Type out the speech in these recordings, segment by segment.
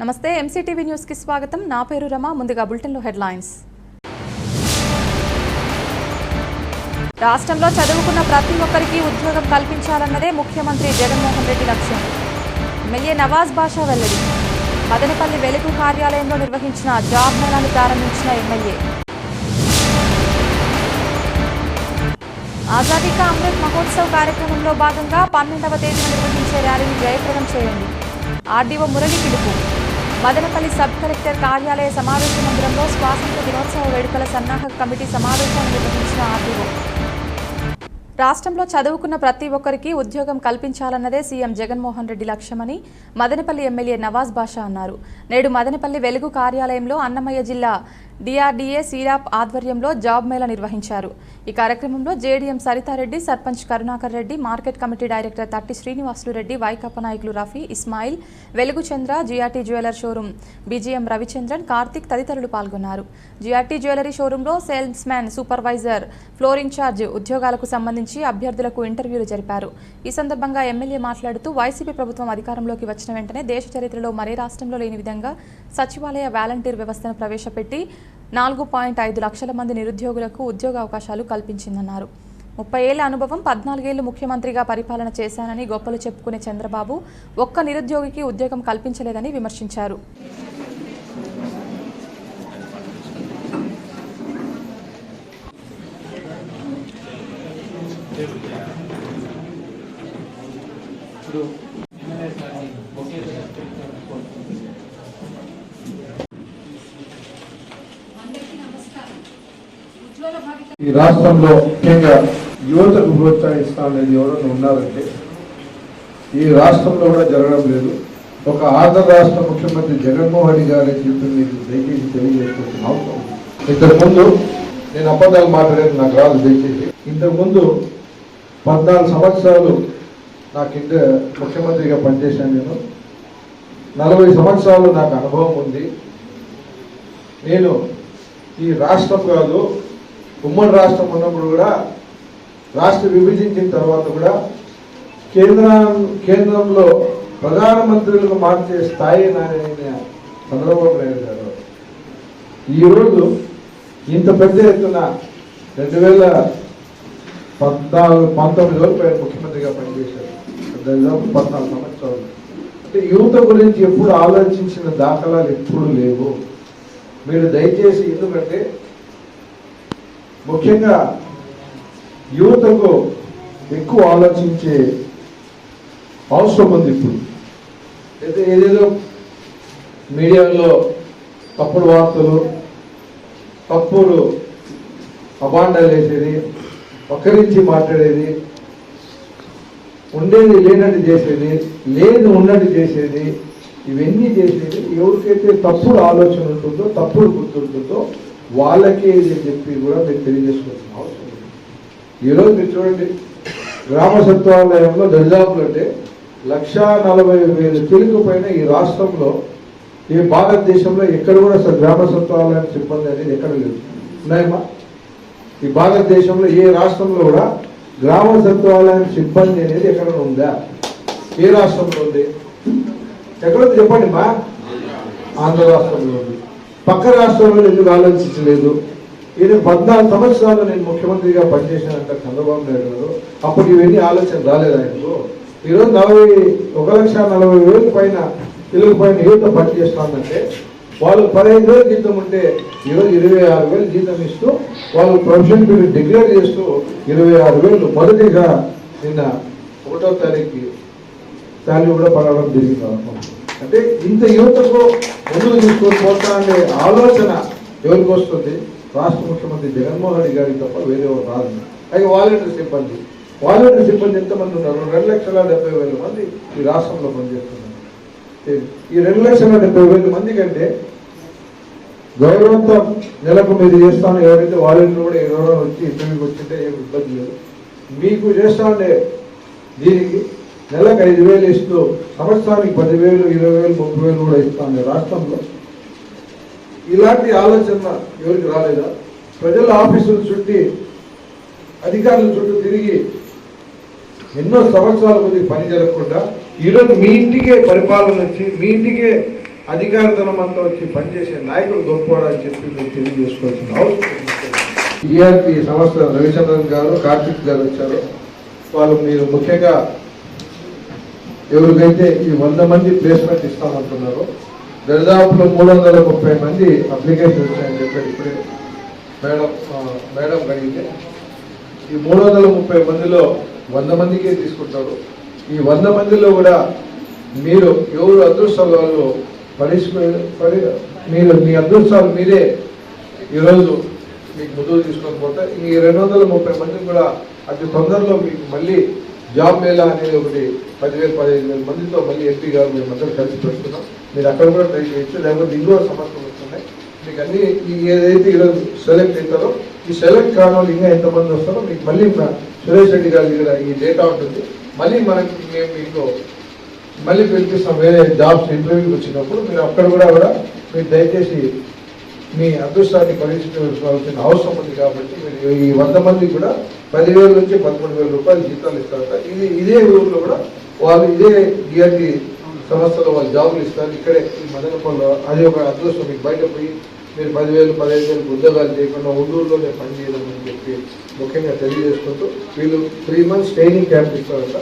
నమస్తే MCTV news కి స్వాగతం. నా పేరు రమ. ముందుగా బులెటిన్ లో హెడ్లైన్స్. రాష్ట్రంలో చదువుకున్న ప్రతి ఒక్కరికి ఉద్యోగం కల్పించాలన్నదే ముఖ్యమంత్రి జగన్మోహన్ రెడ్డి లక్ష్యం. ఎమ్మెల్యే నవాజ్ బాషా వెల్లడి. మదనపల్లి వెలుగు కార్యాలయంలో నిర్వహించిన జాబ్ మేళాను ప్రారంభించిన ఎమ్మెల్యే. ఆజాదీ కా అమృత్ మహోత్సవ్ కార్యక్రమంలో భాగంగా 12వ తేదీన నిర్వహించే ర్యాలీని జయప్రదం చేయండి. ఆర్డీఓ మురళి పిలుపు. మదనపల్లి సబ్ కలెక్టర్ కార్యాలయ సమావేశ మందిరంలో స్వాతంత్ర దినోత్సవ వేడుకల సన్నాహక కమిటీ సమావేశాన్ని నిర్వహించిన ఆర్డీఓ. రాష్ట్రంలో చదువుకున్న ప్రతి ఒక్కరికి ఉద్యోగం కల్పించాలన్నదే సీఎం జగన్మోహన్ రెడ్డి లక్ష్యమని మదనపల్లి ఎమ్మెల్యే నవాజ్ బాషా అన్నారు. నేడు మదనపల్లి వెలుగు కార్యాలయంలో అన్నమయ్య జిల్లా డిఆర్డీఏ సీరాప్ ఆధ్వర్యంలో జాబ్ మేళా నిర్వహించారు. ఈ కార్యక్రమంలో JDM Saritareddy, sarpanch Karunakar Reddy, market committee director Thatti Srinivasulu Reddy, Vaikapa నాయకులు Rafi, Ismail, Velugu Chandra, GRT jeweller showroom BGM Ravichandran, Karthik తదితరులు పాల్గొన్నారు. జీఆర్టీ జ్యువెలరీ షోరూంలో sales man, supervisor, floor incharge ఉద్యోగాలకు సంబంధించి అభ్యర్థులకు ఇంటర్వ్యూలు జరిపారు. ఈ సందర్భంగా ఎమ్మెల్యే మాట్లాడుతూ వైసీపీ ప్రభుత్వం అధికారంలోకి వచ్చిన వెంటనే దేశ చరిత్రలో మరే రాష్ట్రంలో లేని విధంగా సచివాలయ వాలంటీర్ వ్యవస్థను ప్రవేశపెట్టి 4.5 లక్షల మంది నిరుద్యోగులకు ఉద్యోగ అవకాశాలు కల్పించిందన్నారు. 30 ఏళ్ల అనుభవం, 14 ఏళ్లు ముఖ్యమంత్రిగా పరిపాలన చేశానని గొప్పలు చెప్పుకునే చంద్రబాబు ఒక్క నిరుద్యోగికి ఉద్యోగం కల్పించలేదని విమర్శించారు. ఈ రాష్ట్రంలో ముఖ్యంగా యువతకు ప్రోత్సహిస్తానని ఎవరైనా ఉన్నారంటే ఈ రాష్ట్రంలో కూడా జరగడం లేదు. ఒక ఆంధ్ర రాష్ట్ర ముఖ్యమంత్రి జగన్మోహన్ రెడ్డి గారి చెప్పి మీకు దయచేసి తెలియజేసుకుంటున్న అవసరం. ఇంతకుముందు నేను అబద్ధాలు మాట్లాడేది నాకు రాదు. దయచేసి ఇంతకుముందు 14 సంవత్సరాలు నాకు ముఖ్యమంత్రిగా పనిచేశాను. నేను 40 సంవత్సరాలు నాకు అనుభవం ఉంది. నేను ఈ రాష్ట్రం కాదు, ఉమ్మడి రాష్ట్రం ఉన్నప్పుడు కూడా, రాష్ట్ర విభజించిన తర్వాత కూడా కేంద్రంలో ప్రధానమంత్రులకు మార్చే స్థాయి నాయన చంద్రబాబు నాయుడు గారు ఈరోజు ఇంత పెద్ద ఎత్తున 2019 వరకు ఆయన ముఖ్యమంత్రిగా పనిచేశారు. దాదాపు 14 సంవత్సరాలు. అంటే యువత గురించి ఎప్పుడు ఆలోచించిన దాఖలాలు ఎప్పుడు లేవు. మీరు దయచేసి, ఎందుకంటే ముఖ్యంగా యువతకు ఎక్కువ ఆలోచించే అవసరం ఉంది. ఇప్పుడు అయితే ఏదేదో మీడియాలో తప్పుడు వార్తలు, తప్పుడు అబాండాలు వేసేది, ఒకరించి మాట్లాడేది, ఉండేది లేనట్టు చేసేది, లేదు ఉన్నట్టు చేసేది, ఇవన్నీ చేసేది ఎవరికైతే తప్పుడు ఆలోచన ఉంటుందో, తప్పుడు గుర్తుంటుందో వాళ్ళకే ఇది చెప్పి కూడా మీరు తెలియజేసుకోవాల్సిన అవసరం ఉంది. ఈరోజు మీరు చూడండి, గ్రామ సచివాలయంలో దరిదాపులు అంటే 1,40,000 తెలుగు పైన ఈ రాష్ట్రంలో, ఈ భారతదేశంలో ఎక్కడ కూడా గ్రామ సచివాలయం సిబ్బంది అనేది ఎక్కడ లేదు. ఉన్నాయమ్మా? ఈ భారతదేశంలో ఏ రాష్ట్రంలో కూడా గ్రామ సచివాలయం సిబ్బంది అనేది ఎక్కడ ఉందా? ఏ రాష్ట్రంలో ఉంది? ఎక్కడుంది చెప్పండి మా? ఆంధ్ర రాష్ట్రంలో ఉంది. పక్క రాష్ట్రంలో ఎందుకు ఆలోచించలేదు? ఇది 14 సంవత్సరాలు నేను ముఖ్యమంత్రిగా పనిచేశానంట చంద్రబాబు నాయుడు గారు. అప్పుడు ఇవన్నీ ఆలోచన రాలేదు ఆయనకు. ఈరోజు 1,40,000 పైన తెలుగు పైన యువత పనిచేస్తుందంటే వాళ్ళు 15,000 జీతం ఉంటే ఈరోజు 26,000 జీతం ఇస్తూ వాళ్ళు ప్రొఫెషన్ పీరియడ్ డిక్లేర్ చేస్తూ 26,000 మొదటిగా నిన్న 1వ తారీఖు శాలరీ కూడా పడడం జరిగింది. అంటే ఇంత యువతకు ముందుకు తీసుకొని పోతాననే ఆలోచన ఎవరికి వస్తుంది? రాష్ట్ర ముఖ్యమంత్రి జగన్మోహన్ రెడ్డి గారికి తప్ప వేరే ఎవరు రాదు. అయితే వాలంటీర్ సిబ్బంది ఎంతమంది ఉన్నారు? 2,70,000 మంది ఈ రాష్ట్రంలో పనిచేస్తున్నారు. ఈ 2,70,000 మంది కంటే గౌరవంతో నెలకు మీరు చేస్తాను. ఎవరైతే వాలంటీర్ కూడా ఎవరో వచ్చి ఇంటర్వ్యూకి వచ్చింటే ఏం ఇబ్బంది లేదు. మీకు చేస్తానే దీనికి నెలకు 5,000 ఇస్తూ సంవత్సరానికి 10,000, 20,000, 30,000 కూడా ఇస్తాను రాష్ట్రంలో. ఇలాంటి ఆలోచన ఎవరికి రాలేదా? ప్రజల ఆఫీసుల చుట్టి, అధికారుల చుట్టూ తిరిగి ఎన్నో సంవత్సరాల కొద్ది పని జరగకుండా ఈరోజు మీ ఇంటికే పరిపాలన వచ్చి, మీ ఇంటికే అధికారతనం అంతా వచ్చి పనిచేసే నాయకులు గొప్పవాడని చెప్పి మీరు తెలియజేసుకోవాల్సిన అవసరం ఉంది. ఈఆర్పి సంస్థ రవిచంద్రన్ గారు, కార్తిక్ గారు వచ్చారు. వాళ్ళు మీరు ముఖ్యంగా ఎవరికైతే ఈ 100 మంది ప్లేస్మెంట్ ఇస్తామంటున్నారో దరిదాపులో 330 మంది అప్లికేషన్ వచ్చాయని చెప్పారు. ఇప్పుడే మేడం అడిగితే ఈ 330 మందిలో 100 మందికే తీసుకుంటారు. ఈ 100 మందిలో కూడా మీరు ఎవరు అదృష్టాలు వాళ్ళు మీరు మీ అదృష్టాలు మీరే ఈరోజు మీకు ముందుకు తీసుకొని పోతే ఈ 230 మందికి కూడా అతి తొందరలో మీకు మళ్ళీ జాబ్ మేళా అనేది ఒకటి 10,000-15,000 మందితో మళ్ళీ ఎంపీ గారు మేము అందరూ కలిసి పెడుతున్నాం. మీరు అక్కడ కూడా ట్రై చేయొచ్చు, లేకపోతే ఇంకో సమస్యలు వస్తున్నాయి మీకు అన్ని. ఏదైతే ఈరోజు సెలెక్ట్ అవుతారో ఈ సెలెక్ట్ కాని వాళ్ళు ఇంకా ఎంతమంది వస్తారో మీకు మళ్ళీ సురేష్ రెడ్డి గారి దగ్గర ఈ డేటా ఉంటుంది. మళ్ళీ మేము మీకు మళ్ళీ పిలిపిస్తాం వేరే జాబ్స్ ఇంటర్వ్యూకి వచ్చినప్పుడు. మీరు అక్కడ కూడా మీరు దయచేసి మీ అదృష్టాన్ని పరీక్షించుకోవాల్సిన అవసరం ఉంది. కాబట్టి మీరు ఈ 100 మందికి కూడా 10,000 నుంచి 13,000 రూపాయలు జీతాలు ఇస్తారట. ఇదే ఊళ్ళో కూడా వాళ్ళు ఇదే డిఆర్టీ సంస్థలో వాళ్ళు జాబులు ఇస్తారు. ఇక్కడే ఈ మదనపల్లిలో అది ఒక అదృష్టం. మీకు బయట పోయి మీరు 10,000-15,000 ఉద్యోగాలు చేయకుండా ఉండూరులోనే పనిచేయడం అని చెప్పి ముఖ్యంగా తెలియజేసుకుంటూ వీళ్ళు 3 months ట్రైనింగ్ క్యాంప్ ఇస్తారట.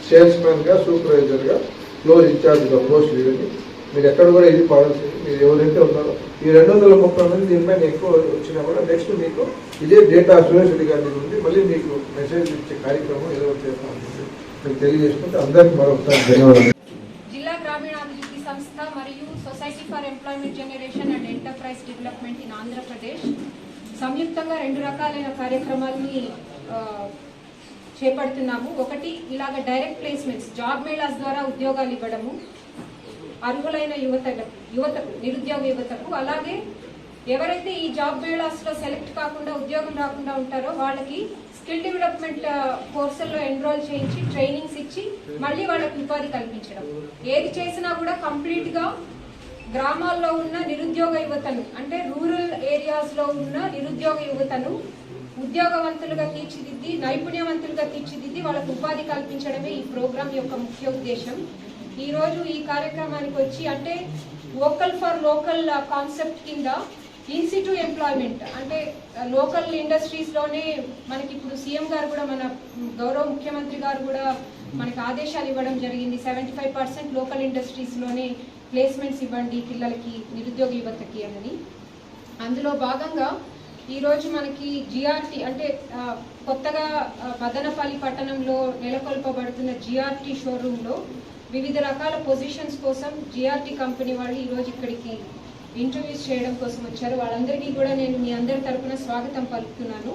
సేల్స్ మ్యాన్గా, సూపర్వైజర్గా, ఫ్లోర్ ఇన్ఛార్జ్గా పోస్ట్ ఇవన్నీ మీరు ఎక్కడ కూడా ఇది పడాల్సింది. మీరు ఎవరైతే ఉన్నారో ఈ 230 మంది దీనిపైన ఎక్కువ వచ్చినా కూడా నెక్స్ట్ మీకు ఇదే డేటా సురేష్ రెడ్డి గారి నుండి మళ్ళీ మీకు మెసేజ్ ఇచ్చే కార్యక్రమం ఏదో చేస్తాం మీకు తెలియజేసుకుంటే అందరికీ మరొకసారి ధన్యవాదాలు. జిల్లా గ్రామీణాభివృద్ధి సంస్థ మరియు society for employment generation and enterprise development in Andhra Pradesh సంయుక్తంగా 2 రకాలైన కార్యక్రమాలని చేపడుతున్నాము. ఒకటి ఇలాగ డైరెక్ట్ ప్లేస్మెంట్స్, జాబ్ మేళాస్ ద్వారా ఉద్యోగాలు ఇవ్వడము అర్హులైన యువతకు, నిరుద్యోగ యువతకు. అలాగే ఎవరైతే ఈ జాబ్ మేళాస్లో సెలెక్ట్ కాకుండా ఉద్యోగం రాకుండా ఉంటారో వాళ్ళకి స్కిల్ డెవలప్మెంట్ కోర్సుల్లో ఎన్రోల్ చేయించి ట్రైనింగ్స్ ఇచ్చి మళ్ళీ వాళ్ళకి ఉపాధి కల్పించడం. ఏది చేసినా కూడా కంప్లీట్గా గ్రామాల్లో ఉన్న నిరుద్యోగ యువతను, అంటే రూరల్ ఏరియాస్లో ఉన్న నిరుద్యోగ యువతను ఉద్యోగవంతులుగా తీర్చిదిద్ది, నైపుణ్యవంతులుగా తీర్చిదిద్ది వాళ్ళకు ఉపాధి కల్పించడమే ఈ ప్రోగ్రాం యొక్క ముఖ్య ఉద్దేశం. ఈరోజు ఈ కార్యక్రమానికి వచ్చి అంటే వోకల్ ఫర్ లోకల్ కాన్సెప్ట్ కింద ఇన్సిట్యూ ఎంప్లాయ్మెంట్, అంటే లోకల్ ఇండస్ట్రీస్లోనే మనకి ఇప్పుడు సీఎం గారు కూడా, మన గౌరవ ముఖ్యమంత్రి గారు కూడా మనకి ఆదేశాలు ఇవ్వడం జరిగింది. 75% లోకల్ ఇండస్ట్రీస్లోనే ప్లేస్మెంట్స్ ఇవ్వండి పిల్లలకి, నిరుద్యోగ యువతకి అని. అందులో భాగంగా ఈరోజు మనకి జిఆర్టీ అంటే కొత్తగా మదనపల్లి పట్టణంలో నెలకొల్పబడుతున్న జిఆర్టీ షోరూంలో వివిధ రకాల పొజిషన్స్ కోసం జిఆర్టీ కంపెనీ వాళ్ళు ఈరోజు ఇక్కడికి ఇంటర్వ్యూస్ చేయడం కోసం వచ్చారు. వాళ్ళందరికీ కూడా నేను మీ అందరి తరఫున స్వాగతం పలుకుతున్నాను.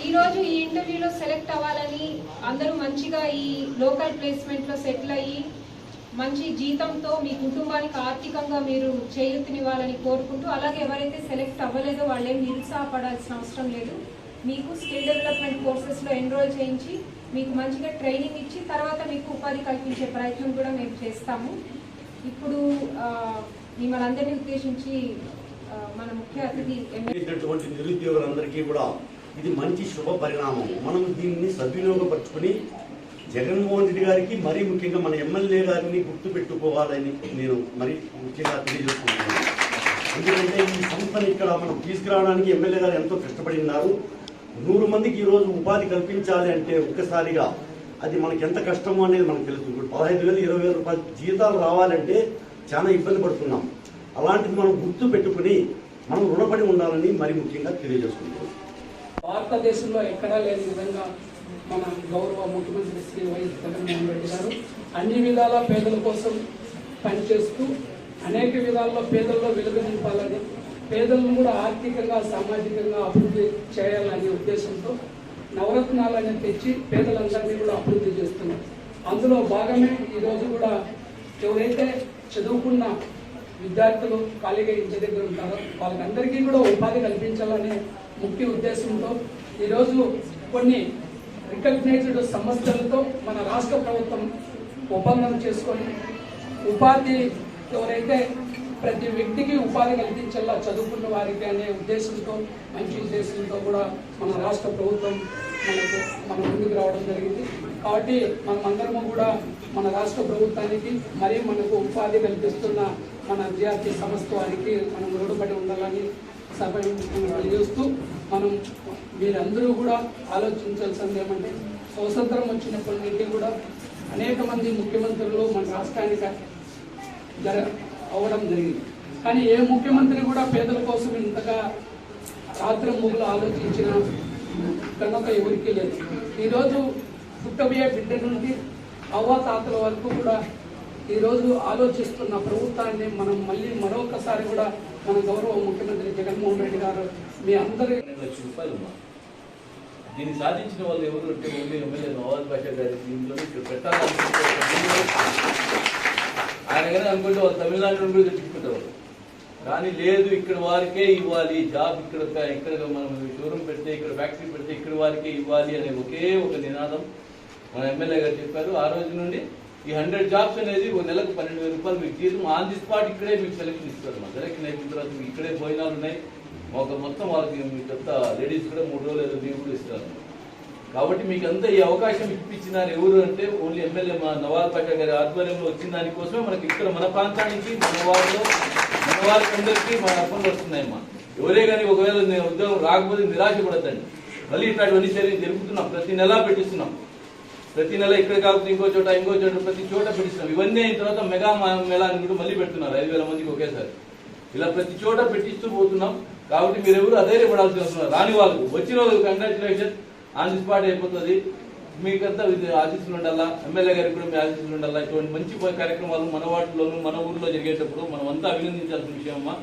ఈరోజు ఈ ఇంటర్వ్యూలో సెలెక్ట్ అవ్వాలని, అందరూ మంచిగా ఈ లోకల్ ప్లేస్మెంట్లో సెటిల్ అయ్యి మంచి జీతంతో మీ కుటుంబానికి ఆర్థికంగా మీరు చేయూతనివ్వాలని కోరుకుంటూ, అలాగే ఎవరైతే సెలెక్ట్ అవ్వలేదో వాళ్ళేం నిరుత్సాహపడాల్సిన అవసరం లేదు. మీకు స్కిల్ డెవలప్మెంట్ కోర్సెస్లో ఎన్రోల్ చేయించి మీకు మంచిగా ట్రైనింగ్ ఇచ్చి తర్వాత మీకు ఉపాధి కల్పించే ప్రయత్నం కూడా మేము చేస్తాము. ఇప్పుడు మిమ్మల్ని అందరినీ ఉద్దేశించి మన ముఖ్య అతిథి నిరుద్యోగులందరికీ కూడా ఇది మంచి శుభ పరిణామం. మనం దీన్ని సద్వినియోగపరుచుకొని జగన్మోహన్ రెడ్డి గారికి మరీ ముఖ్యంగా మన ఎమ్మెల్యే గారిని గుర్తుపెట్టుకోవాలని నేను మరీ ముఖ్యంగా తెలియజేసుకుంటున్నాను. ఎందుకంటే ఈ సంస్థను ఇక్కడ మనం తీసుకురావడానికి ఎమ్మెల్యే గారు ఎంతో కష్టపడినారు. 100 మందికి ఈరోజు ఉపాధి కల్పించాలి అంటే ఒక్కసారిగా అది మనకి ఎంత కష్టమో అనేది మనకు తెలుసు. ఇప్పుడు 15,000, 20,000 రూపాయలు జీతాలు రావాలంటే చాలా ఇబ్బంది పడుతున్నాం. అలాంటిది మనం గుర్తు పెట్టుకుని మనం రుణపడి ఉండాలని మరీ ముఖ్యంగా తెలియజేసుకుంటున్నాం. భారతదేశంలో ఎక్కడా లేని విధంగా మన గౌరవ ముఖ్యమంత్రి శ్రీ వైఎస్ జగన్మోహన్ రెడ్డి గారు అన్ని విధాల పేదల కోసం పనిచేస్తూ అనేక విధాల్లో పేదల్లో వెలుగు నింపాలని, పేదలను కూడా ఆర్థికంగా, సామాజికంగా అభివృద్ధి చేయాలనే ఉద్దేశంతో నవరత్నాలను తెచ్చి పేదలందరినీ కూడా అభివృద్ధి చేస్తున్నారు. అందులో భాగమే ఈరోజు కూడా ఎవరైతే చదువుకున్న విద్యార్థులు ఖాళీగా ఇంటి దగ్గర ఉంటారో వాళ్ళకందరికీ కూడా ఉపాధి కల్పించాలనే ముఖ్య ఉద్దేశంతో ఈరోజు కొన్ని రికగ్నైజ్డ్ సంస్థలతో మన రాష్ట్ర ప్రభుత్వం ఒప్పందం చేసుకొని ఉపాధి ఎవరైతే ప్రతి వ్యక్తికి ఉపాధి కల్పించాలా చదువుకున్న వారికి అనే ఉద్దేశంతో, మంచి ఉద్దేశంతో కూడా మన రాష్ట్ర ప్రభుత్వం మన ముందుకు రావడం జరిగింది. కాబట్టి మనమందరము కూడా మన రాష్ట్ర ప్రభుత్వానికి మరియు మనకు ఉపాధి కల్పిస్తున్న మన విద్యార్థి సంస్థ వారికి మనం రుణపడి ఉండాలని సభ తెలియజేస్తూ మీరందరూ కూడా ఆలోచించాల్సింది ఏమంటే స్వతంత్రం వచ్చినప్పటి నుండి కూడా అనేక మంది ముఖ్యమంత్రులు మన రాష్ట్రానికి అవ్వడం జరిగింది. కానీ ఏ ముఖ్యమంత్రి కూడా పేదల కోసం ఇంతగా రాత్రి మూగులు ఆలోచించిన కనుక ఎవరికి లేదు. ఈరోజు పుట్టబోయే బిడ్డ నుండి అవ్వాతాతల వరకు కూడా ఈరోజు ఆలోచిస్తున్న ప్రభుత్వాన్ని మనం మరొకసారి కూడా మన గౌరవ ముఖ్యమంత్రి జగన్మోహన్ రెడ్డి గారు మీ అందరి రూపాయలు దీన్ని సాధించిన వాళ్ళు ఎవరు అంటే ఓన్లీ ఎమ్మెల్యే నవాజ్ బాషా గారి దీంట్లో ఇక్కడ పెట్టాలనుకుంటే ఆయన కానీ అనుకుంటే వాళ్ళు తమిళనాడు నుండి తెచ్చుకుంటారు. కానీ లేదు, ఇక్కడ వారికే ఇవ్వాలి జాబ్, ఇక్కడ మనం షోరూమ్ పెడితే, ఇక్కడ ఫ్యాక్టరీ పెడితే ఇక్కడ వారికే ఇవ్వాలి అనే ఒకే ఒక నినాదం మన ఎమ్మెల్యే గారు చెప్పారు. ఆ రోజు నుండి ఈ 100 జాబ్స్ అనేది ఒక నెలకు 12,000 రూపాయలు మీకు జీతం ఆన్ ది స్పాట్ ఇక్కడే మీకు సెలెక్షన్ ఇస్తారు. మా సెలెక్షన్ అయిపోయిన తర్వాత మీకు ఇక్కడే భోజనాలు ఉన్నాయి. మొత్తం వాళ్ళకి మీకు చెప్తా లేడీస్ కూడా 3 రోజులు ఏదో లీవ్ కూడా ఇస్తారు. కాబట్టి మీకు అంతా ఈ అవకాశం ఇప్పించినారు ఎవరు అంటే ఓన్లీ ఎమ్మెల్యే మా నవాజ్ బాషా గారి ఆధ్వర్యంలో వచ్చిన దానికోసమే మనకి ఇక్కడ మన ప్రాంతానికి మన వారికి అందరికీ మన అప్పలు వస్తున్నాయమ్మా. ఎవరే కానీ ఒకవేళ ఉద్యోగం రాకపోతే నిరాశపడద్దండి. మళ్ళీ ఇట్లాంటివన్నీ జరుగుతున్నాం, ప్రతి నెలా పెట్టిస్తున్నాం. ప్రతి నెల ఇక్కడ కాకపోతే ఇంకో చోట ప్రతి చోట పెట్టిస్తున్నాం. ఇవన్నీ అయిన తర్వాత మెగా మేళా అని కూడా మళ్ళీ పెడుతున్నారు 5,000 మందికి ఒకేసారి. ఇలా ప్రతి చోట పెట్టిస్తూ పోతున్నాం. కాబట్టి మీరెవరు అధైర్యపడాల్సి వస్తున్నారు. రాని వాళ్ళకు, వచ్చిన వాళ్ళకు కంగ్రాచులేషన్, ఆన్ ది స్పాట్ అయిపోతుంది. మీకంతా ఆశీస్సులు ఉండాలా, ఎమ్మెల్యే గారికి కూడా మీ ఆశీస్సులు ఉండాలా. ఇటువంటి మంచి కార్యక్రమాలు మన వాటిలోనూ మన ఊర్లో జరిగేటప్పుడు మనం అంతా అభినందించాల్సిన విషయం అమ్మా.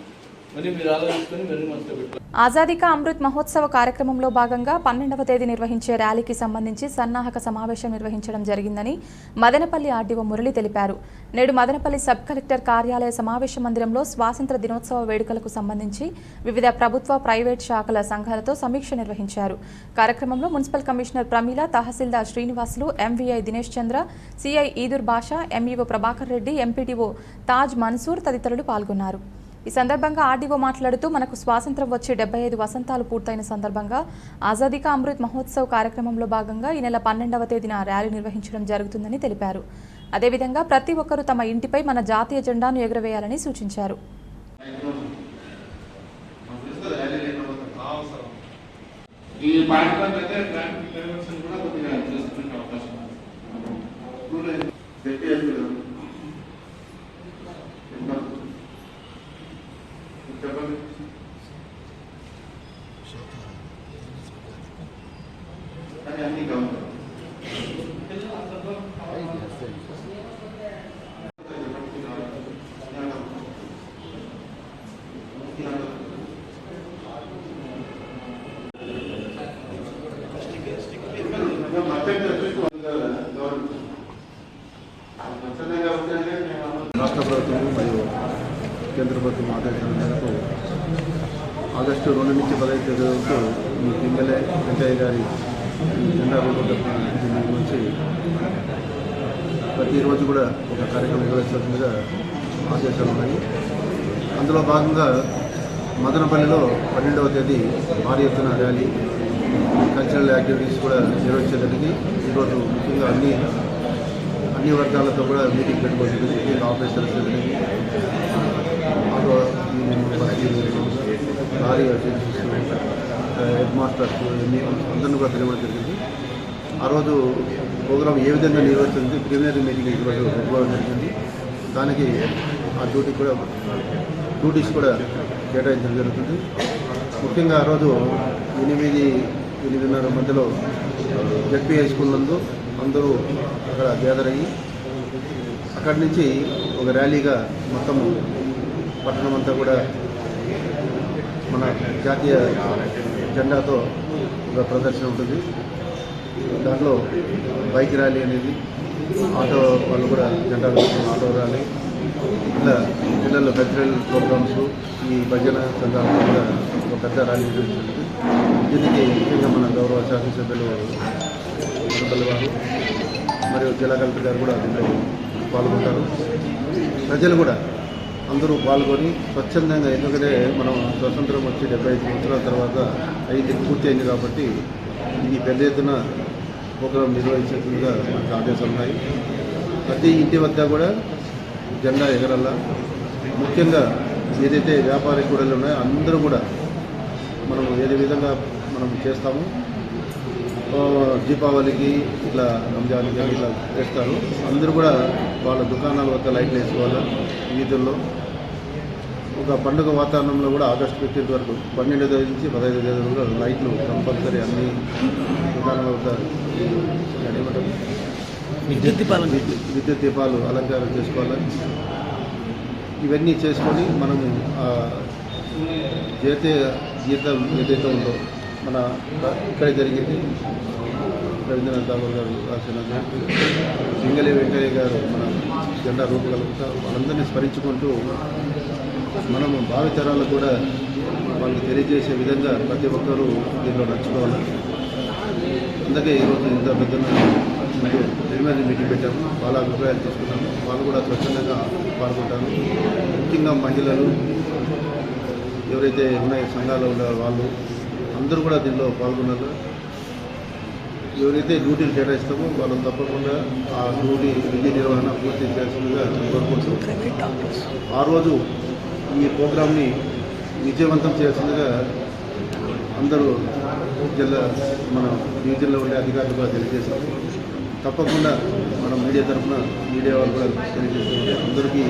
మరి మీరు ఆలోచించుకొని మీరు మనసులో పెట్టుకోండి. ఆజాదీ కా అమృత్ మహోత్సవ కార్యక్రమంలో భాగంగా 12వ తేదీ నిర్వహించే ర్యాలీకి సంబంధించి సన్నాహక సమావేశం నిర్వహించడం జరిగిందని మదనపల్లి ఆర్డీఓ మురళి తెలిపారు. నేడు మదనపల్లి సబ్ కలెక్టర్ కార్యాలయ సమావేశ మందిరంలో స్వాతంత్ర దినోత్సవ వేడుకలకు సంబంధించి వివిధ ప్రభుత్వ ప్రైవేట్ శాఖల సంఘాలతో సమీక్ష నిర్వహించారు. కార్యక్రమంలో మున్సిపల్ కమిషనర్ ప్రమీల, తహసీల్దార్ శ్రీనివాసులు, ఎంవీఐ దినేష్ చంద్ర, సిఐ ఈదుర్ బాషా, ఎంఈఓ ప్రభాకర్ రెడ్డి, ఎంపీడీఓ తాజ్ మన్సూర్ తదితరులు పాల్గొన్నారు. ఈ సందర్భంగా ఆర్డీఓ మాట్లాడుతూ మనకు స్వాతంత్రం వచ్చి 75 వసంతాలు పూర్తయిన సందర్భంగా ఆజాదీ కా అమృత్ మహోత్సవ్ కార్యక్రమంలో భాగంగా ఈ నెల 12వ తేదీన ర్యాలీ నిర్వహించడం జరుగుతుందని తెలిపారు. అదేవిధంగా ప్రతి ఒక్కరూ తమ ఇంటిపై మన జాతీయ జెండాను ఎగురవేయాలని సూచించారు. రాష్ట్ర ప్రభుత్వం మరియు కేంద్ర ప్రభుత్వం ఆదేశాల మేరకు ఆగస్టు 2 నుంచి 15 తేదీ వరకు ఈ ఎమ్మెల్యే వెంకయ్య గారి జెండా రూపకల్పన నుంచి ప్రతిరోజు కూడా ఒక కార్యక్రమం నిర్వహిస్తుందిగా ఆదేశాలు ఉన్నాయి. అందులో భాగంగా మదనపల్లిలో 12వ తేదీ భారీ ఎత్తున ర్యాలీ, కల్చరల్ యాక్టివిటీస్ కూడా నిర్వహించడానికి ఈరోజు ముఖ్యంగా అన్ని వర్గాలతో కూడా మీటింగ్ పెట్టుకోవచ్చు. Officers, auto lorry head masters అందరినీ కూడా పిలవడం జరిగింది. ఆ రోజు ప్రోగ్రామ్ ఏ విధంగా నిర్వహిస్తుంది ప్రిలిమినరీ మీటింగ్ ఈరోజు పెట్టుకోవడం జరిగింది. దానికి ఆ డ్యూటీస్ కూడా కేటాయించడం జరుగుతుంది. ముఖ్యంగా ఆ రోజు 8-8:30 మధ్యలో జెడ్పీ హై స్కూల్ నందు అందరూ అక్కడ గ్యాదర్ అయ్యి అక్కడి నుంచి ఒక ర్యాలీగా మొత్తము పట్టణం అంతా కూడా మన జాతీయ జెండాతో ఒక ప్రదర్శన ఉంటుంది. దాంట్లో బైక్ ర్యాలీ అనేది, ఆటో వాళ్ళు కూడా జెండా ఆటో ర్యాలీ, ఇలా పిల్లలు కల్చరల్ ప్రోగ్రామ్స్, ఈ భజన సంఘాలతో కూడా ఒక పెద్ద ర్యాలీ నిర్వహిస్తుంది. దీనికి ముఖ్యంగా మన గౌరవ శాసనసభ్యులు మున్సిపల్ వారు మరియు జిల్లా కలెక్టర్ గారు కూడా దీంట్లో పాల్గొంటారు. ప్రజలు కూడా అందరూ పాల్గొని స్వచ్ఛందంగా, ఎందుకంటే మనం స్వతంత్రం వచ్చి 75 సంవత్సరాల తర్వాత పూర్తి అయింది కాబట్టి ఇది పెద్ద ఎత్తున ప్రోగ్రాం నిర్వహించేందుగా మనకు ఆదేశాలు ఉన్నాయి. ప్రతి ఇంటి వద్ద కూడా జెండా ఎగరల్లా. ముఖ్యంగా ఏదైతే వ్యాపార కూడళ్ళు ఉన్నాయో అందరూ కూడా మనం ఏదే విధంగా మనం చేస్తాము. దీపావళికి ఇట్లా రంజాన్కి ఇట్లా చేస్తారు. అందరూ కూడా వాళ్ళ దుకాణాల వద్ద లైట్లు వేసుకోవాలి. వీధుల్లో ఒక పండుగ వాతావరణంలో కూడా ఆగస్టు 15 వరకు 12వ తేదీ నుంచి 15వ తేదీ వరకు లైట్లు కంపల్సరీ అన్ని దుకాణాల వద్ద విద్యుత్ దీపాలు అలంకారం చేసుకోవాలి. ఇవన్నీ చేసుకొని మనము గీతం ఏదైతే ఉందో మన ఇక్కడ జరిగింది రవీంద్రనాథ్ ఠాగూర్ గారు రాసిన సింగళి వెంకయ్య గారు మన జెండా రూపకల్పిస్తారు. వాళ్ళందరినీ స్మరించుకుంటూ మనము భావితరాలకు కూడా వాళ్ళకి తెలియజేసే విధంగా ప్రతి ఒక్కరూ దీనిలో నడుచుకోవాలి. అందుకే ఈరోజు ఇంత పెద్ద ప్రిలిమినరీ మీటింగ్ పెట్టాము. వాళ్ళ అభిప్రాయాలు తీసుకున్నాము. వాళ్ళు కూడా స్వచ్ఛందంగా పాల్గొంటారు. ముఖ్యంగా మహిళలు ఎవరైతే ఉన్నాయో సంఘాలు ఉన్నారో వాళ్ళు అందరూ కూడా దీనిలో పాల్గొన్నారు. ఎవరైతే డ్యూటీలు కేటాయిస్తామో వాళ్ళు తప్పకుండా ఆ డ్యూటీ విధి నిర్వహణ పూర్తి చేయాల్సిందిగా కోరుకుంటూ ఆ రోజు ఈ ప్రోగ్రామ్ని విజయవంతం చేయాల్సిందిగా అందరూ మన డివిజన్లో ఉండే అధికారులు కూడా తెలియజేశారు. తప్పకుండా మనం మీడియా తరఫున మీడియా వాళ్ళు కూడా తెలియజేస్తుంటే అందరికీ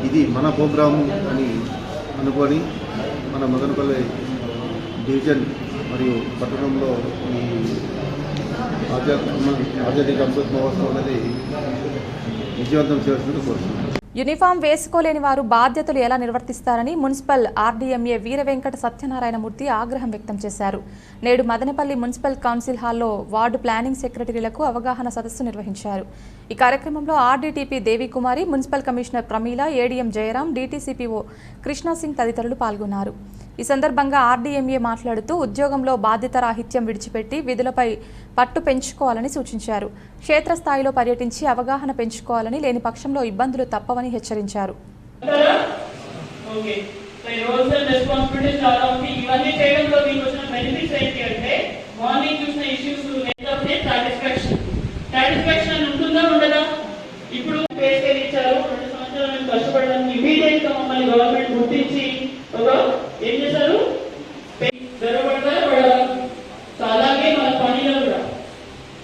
ఇది మన ప్రోగ్రాము అని అనుకొని మన మదనపల్లి డివిజన్ మరియు పట్టణంలో ఈ ఆజాదీ కా అమృత్ మహోత్సవం అనేది విజయవంతం చేయాల్సింది కోరుతున్నాను. యూనిఫామ్ వేసుకోలేని వారు బాధ్యతలు ఎలా నిర్వర్తిస్తారని మున్సిపల్ ఆర్డీఎంఏ వీర వెంకట సత్యనారాయణమూర్తి ఆగ్రహం వ్యక్తం చేశారు. నేడు మదనపల్లి మున్సిపల్ కౌన్సిల్ హాల్లో వార్డు ప్లానింగ్ సెక్రటరీలకు అవగాహన సదస్సు నిర్వహించారు. ఈ కార్యక్రమంలో RDTP Devikumari, municipal commissioner Pramila, ADM Jayaram, DTCPO Krishnasingh తదితరులు పాల్గొన్నారు. ఈ సందర్భంగా ఆర్డీఎంఏ మాట్లాడుతూ ఉద్యోగంలో బాధ్యత రాహిత్యం విడిచిపెట్టి విధులపై పట్టు పెంచుకోవాలని సూచించారు. క్షేత్రస్థాయిలో పర్యటించి అవగాహన పెంచుకోవాలని, లేని పక్షంలో ఇబ్బందులు తప్పవని హెచ్చరించారు. ఇప్పుడు ఇచ్చారు 2 సంవత్సరాలు కష్టపడడానికి ఇమీడియట్ గా మమ్మల్ని గవర్నమెంట్ గుర్తించి ఏం చేశారు అలాగే మన పనిలో కూడా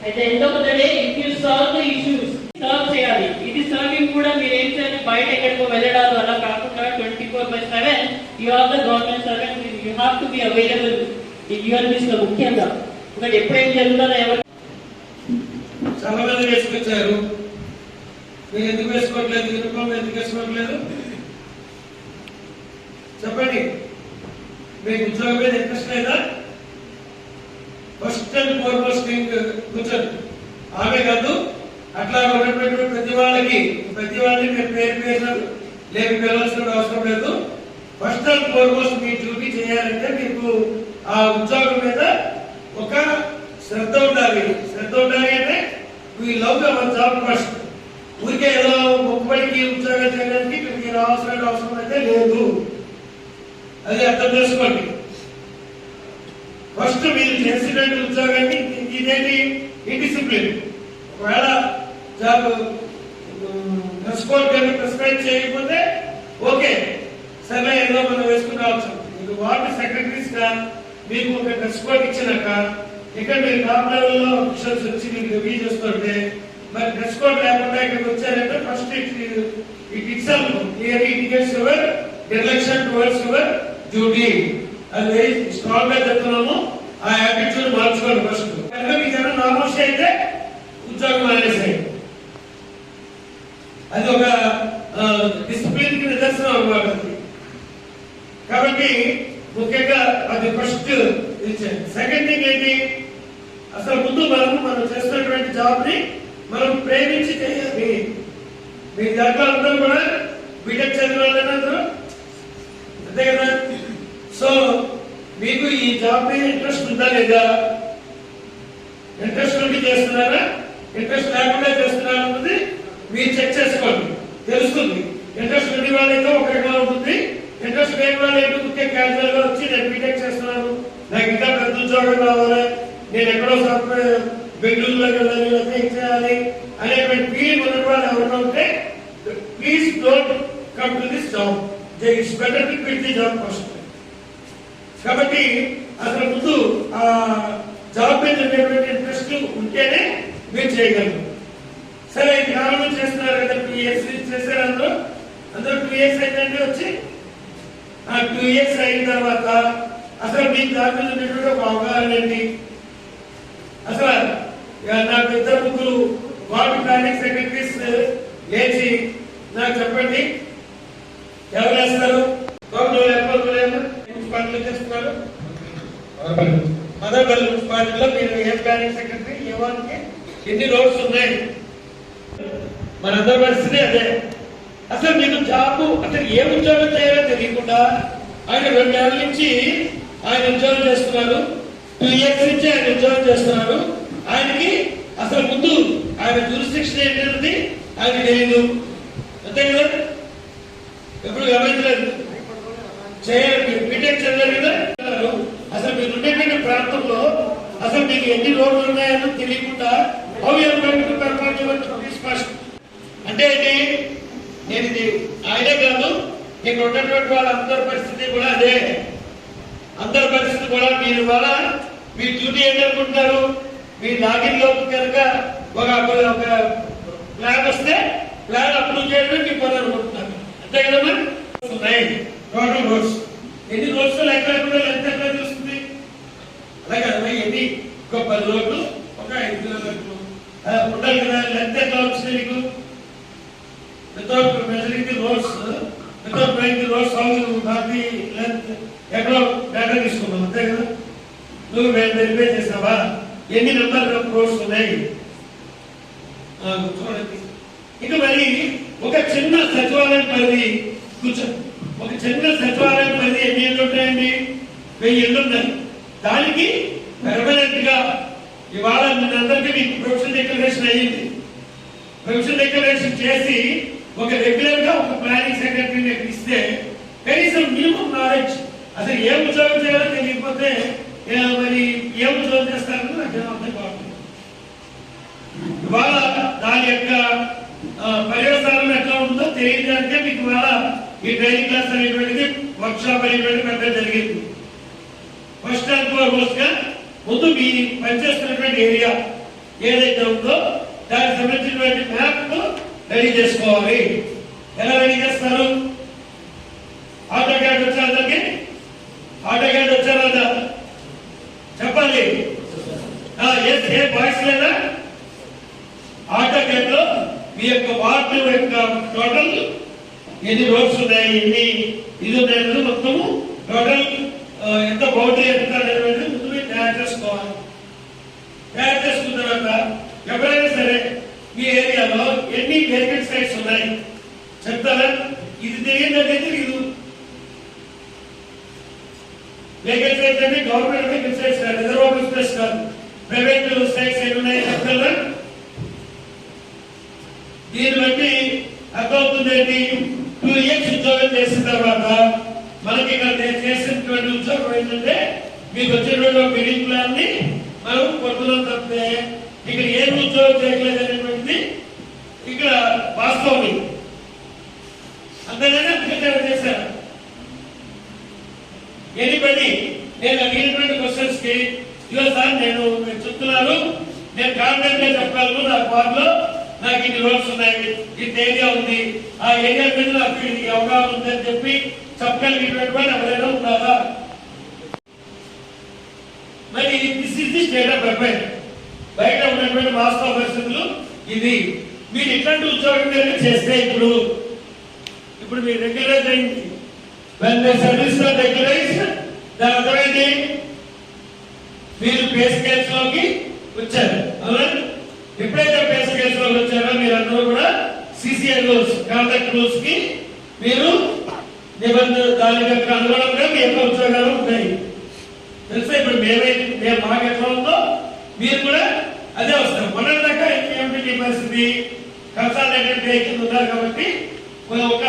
అయితే ఎంతో కొద్దే if you solve the issues solve చేయాలి. ఇది సర్వింగ్ కూడా మీరు ఏం చేయాలి, బయట ఎక్కడికో వెళ్ళడాలు అలా కాకుండా 24/7 you are the government servant, you have to be available in your business. ముఖ్యంగా ఎందుకంటే ఎప్పుడేం జరుగుతుందో ఎవరు చాలా మంది వేసుకొచ్చారు. మీరు ఎందుకు వేసుకోవట్లేదు? యూనిఫామ్ ఎందుకు వేసుకోవట్లేదు చెప్పండి. మీకు ఉద్యోగం మీద ఇంట్రెస్ట్ లేదా? ఫస్ట్ అండ్ ఫార్మోస్ట్ థింగ్ కూర్చోండి. ఆమె కాదు, అట్లా ఉన్నటువంటి ప్రతి వాళ్ళని మీరు పేరు లేక పిలవాల్సిన అవసరం లేదు. First and foremost me duty చేయాలంటే మీకు ఆ ఉద్యోగం మీద ఒక శ్రద్ధ ఉండాలి. అంటే we love our job first. ఊరికే ఏదో మొక్కుబడికి ఉద్యోగం చేయడానికి మీరు అవసరం అయితే లేదు. అది అర్థం చేసుకోండి. ఫస్ట్ మీరు చేసినటువంటి ఉద్యోగాన్ని ఇదేంటి ఇండిసిప్లిన్. ఒకవేళ జాబ్ డ్రెస్ కోడ్ కానీ ప్రిస్క్రైబ్ చేయకపోతే ఓకే సరే ఏదో మనం వేసుకుని రావచ్చు. మీకు వార్డు సెక్రటరీస్ గా మీకు ఒక డ్రెస్ కోడ్ ఇచ్చినాక ఇక్కడ మీరు టాప్ లెవెల్లో ఆఫీసర్స్ వచ్చి మీకు రివ్యూ చేస్తుంటే మరి డ్రెస్ కోడ్ లేకుండా ఇక్కడికి వచ్చారంటే first it itself clearly indicates your direction towards your duty. అది స్ట్రాంగ్ గా చెప్తున్నాము. ఆ యాటిట్యూడ్ మార్చుకోండి ఫస్ట్. కనుక మీకు ఏమైనా నామోషి అయితే ఉద్యోగం మానేసేయండి. అది ఒక డిసిప్లిన్ కి నిదర్శనం అన్నమాట. కాబట్టి ముఖ్యంగా అది ఫస్ట్ ఇచ్చేది. సెకండ్ థింగ్ ఏంటి, అసలు ముందు మనం చేస్తున్నటువంటి జాబ్ ని మనం ప్రేమించి చేయాలి. మీ దాంట్లో అందరూ కూడా బీటెక్ చదివిన వాళ్ళైనా అందరూ అంతే కదా. సో మీకు ఈ జాబ్ మీద ఇంట్రెస్ట్ ఉందా లేదా? ఇంట్రెస్ట్ ఉండి చేస్తున్నారా, ఇంట్రెస్ట్ లేకుండా చేస్తున్నారా అన్నది మీరు చెక్ చేసుకోండి, తెలుస్తుంది. ఇంట్రెస్ట్ ఉండి వాళ్ళైతే ఒక రకంగా ఉంటుంది, ఇంట్రెస్ట్ లేని వాళ్ళు ఏంటో ముఖ్య క్యాజువల్ గా వచ్చి నేను బీటెక్ చేస్తున్నాను, నాకు ఇంకా పెద్ద ఉద్యోగం కావాలి, నేను ఎక్కడో సాఫ్ట్వేర్ బెంగళూరులో వెళ్ళాలి లేకపోతే ఏం చేయాలి అనేటువంటి ఫీలింగ్ ఉన్న వాళ్ళు ఎవరైనా ఉంటే please don't come to this job. It's better to quit the job first. కాబట్టి అసలు ముందు ఆ జాబ్ మీద ఉండేటువంటి ఇంట్రెస్ట్ ఉంటేనే మీరు చేయగలరు. సరే ఇది కాలంలో చేస్తున్నారు కదా, 2 years చేశారు. అందరూ 2 years అయిందంటే వచ్చి ఆ 2 years అయిన తర్వాత అసలు మీకు దాని మీద ఉండేటువంటి ఒక అవగాహన ఏంటి? అసలు నాకు 2 ముగ్గురు వార్డు ప్లానింగ్ సెక్రటరీస్ లేచి నాకు చెప్పండి, ఎవరు వేస్తారు? మున్సిపాలిటీలో చేస్తున్నారు. మదనపల్లి మున్సిపాలిటీలో మీరు ఏ ప్లానింగ్ సెక్రటరీ, ఏ వారికి ఎన్ని రోడ్స్ ఉన్నాయి? మనందరి పరిస్థితి అదే. అసలు మీకు జాబ్ అసలు ఏ ఉద్యోగం చేయాలో తెలియకుండా ఆయన 2 ఏళ్ల నుంచి ఆయన ఉద్యోగం చేస్తున్నారు. 2 years నుంచి ఆయన ఉద్యోగం చేస్తున్నారు. ఆయనకి అసలు ముందు ఆయన జ్యూరిస్డిక్షన్ ఏంటంటే ఆయన తెలియదు. అంతే కదా, ఎప్పుడు గమనించలేదు. చేయాలి బీటెక్ చదివారు కదా. అసలు మీరు ఉండేటువంటి ప్రాంతంలో అసలు మీకు ఎన్ని రోడ్లు ఉన్నాయని తెలియకుండా how you are going to perform your first అంటే ఏంటి? నేను ఇది ఆయనే కాదు, ఇక్కడ ఉన్నటువంటి వాళ్ళ అందరి పరిస్థితి కూడా అదే. అందరి పరిస్థితి కూడా మీరు వల్ల మీ డ్యూటీ ఏంటనుకుంటారు? మీ లాగిన్ లోపు కనుక ఒక ప్లాన్ వస్తే ప్లాన్ అప్రూవ్ చేయడమే మీ పని అనుకుంటున్నారు. అంతే కదమ్మా? టోటల్ రోడ్స్ ఎన్ని రోడ్స్ లెక్క ఎంత ఎట్లా చూస్తుంది? అలాగే ఎన్ని ఒక 10 రోడ్లు ఒక 5 కిలోమీటర్లు ఉండాలి కదా. లెంత్ ఎట్లా వచ్చింది మీకు? Without measuring the roads, without మెయింగ్ ది రోడ్స్ హౌస్ దాటి లెంత్ ఎక్కడో డేటా తీసుకున్నాం. అంతే కదా. నువ్వు వెరిఫై చేసావా ఎన్ని నెంబర్ ఆఫ్ రోడ్స్ ఉన్నాయి చూడండి. ఇక మరి ఒక చిన్న సచివాలయం పరిధి కూర్చోండి. ఒక చిన్న సచివాలయం పరిధి ఎన్ని ఇళ్ళు ఉంటాయండి? 1000 ఇళ్ళు ఉన్నాయి. దానికి పెర్మనెంట్ గా ఇవాళ అందరికీ మీకు ప్రొఫెషనల్ డిక్లరేషన్ అయ్యింది. ప్రొఫెషనల్ డిక్లరేషన్ చేసి ఒక రెగ్యులర్ గా ఒక ప్లానింగ్ సెక్రటరీని ఇస్తే కనీసం మినిమం నాలెడ్జ్, అసలు ఏ ఉద్యోగం చేయాలో తెలియకపోతే మరి ఏ ఉద్యోగం చేస్తారని నాకు అర్థం కావట్లేదు. ఇవాళ దాని యొక్క పర్యవసానం ఎట్లా ఉందో తెలియడానికే మీకు ఇవాళ ఈ ట్రైనింగ్ క్లాస్ అనేటువంటిది వర్క్ షాప్ అనేటువంటి పెట్టడం జరిగింది. ఫస్ట్ అండ్ ఫార్మోస్ట్ గా ముందు మీ పనిచేస్తున్నటువంటి ఏరియా ఏదైతే ఉందో దానికి సంబంధించినటువంటి మ్యాప్ రెడీ చేసుకోవాలి. ఎలా రెడీ చేస్తారు? ఆటో క్యాడ్ వచ్చా? అందరికి ఆటో క్యాడ్ వచ్చారా? చెప్పాలి. ఏ బాయ్స్ లేదా? ఆటో క్యాడ్ లో మీ యొక్క వార్డు యొక్క టోటల్ ఎన్ని రోడ్స్ ఉన్నాయి, ఎన్ని ఇది ఉన్నాయి మొత్తము టోటల్ ఎంత బౌండరీ ఎంత అనేది ముందు తయారు చేసుకోవాలి. తయారు చేసుకున్న తర్వాత ఎవరైనా సరే మీ ఏరియాలో ఎన్ని వేకెంట్ సైట్స్ ఉన్నాయి చెప్తారా? ఇది తెలియదంటే తెలియదు. వేకెంట్ సైట్స్ అంటే గవర్నమెంట్ వేకెంట్ సైట్స్ కాదు, రిజర్వ్ స్పేస్ కాదు, ప్రైవేట్ సైట్స్ ఎన్ని ఉన్నాయి చెప్తారా? దీన్ని బట్టి అర్థమవుతుంది ఏంటి? 2 years ఉద్యోగం చేసిన తర్వాత మనకి ఇక్కడ చేసినటువంటి ఉద్యోగం ఏంటంటే మీకు వచ్చేటువంటి బిల్డింగ్ ప్లాన్ ని మనం కొట్టుదాం తప్పితే ఇక్కడ ఏం ఉద్యోగం చేయట్లేదు అనేటువంటిది ఇక్కడ వాస్తవం. అంతేగానే అందుకే చేశారు. ఎనిబడి నేను అడిగినటువంటి క్వశ్చన్స్ కి ఇదో సార్ నేను చెప్తున్నాను, నేను కాన్ఫిడెంట్ గా చెప్పగలను, నా వార్డులో నాకు ఇన్ని రోడ్స్ ఉన్నాయి, ఇంత ఏరియా ఉంది, ఆ ఏరియా మీద నాకు ఇది అవగాహన ఉందని చెప్పి చెప్పగలిగినటువంటి వాడు ఎవరైనా ఉన్నారా? మరి this is the state of affairs. బయట ఉన్నటువంటి వాస్తవ పరిస్థితులు ఇది. మీరు ఇట్లాంటి ఉద్యోగం చేస్తే ఇప్పుడు మీరు రెగ్యులైజ్ అయింది. సర్వీస్ లో రెగ్యులైజ్ దాని అర్థమైంది మీరు పే స్కేల్స్ లోకి వచ్చారు. అవునా? ఎప్పుడైతే పే స్కేల్స్ లోకి వచ్చారో మీరు అందరూ కూడా సిసిఐ రూల్స్, కాంట్రాక్ట్ రూల్స్ కి మీరు నిబంధన దాని యొక్క అనుగుణంగా మీ యొక్క ఉద్యోగాలు ఉంటాయి. తెలుసా? ఇప్పుడు మేము మాకు ఎట్లా ఉందో మీరు కూడా అదే వస్తారు. మొన్నటిదాకా ఏమిటి పరిస్థితి? కన్సల్టేటెడ్ కింద ఉన్నారు కాబట్టి ఒక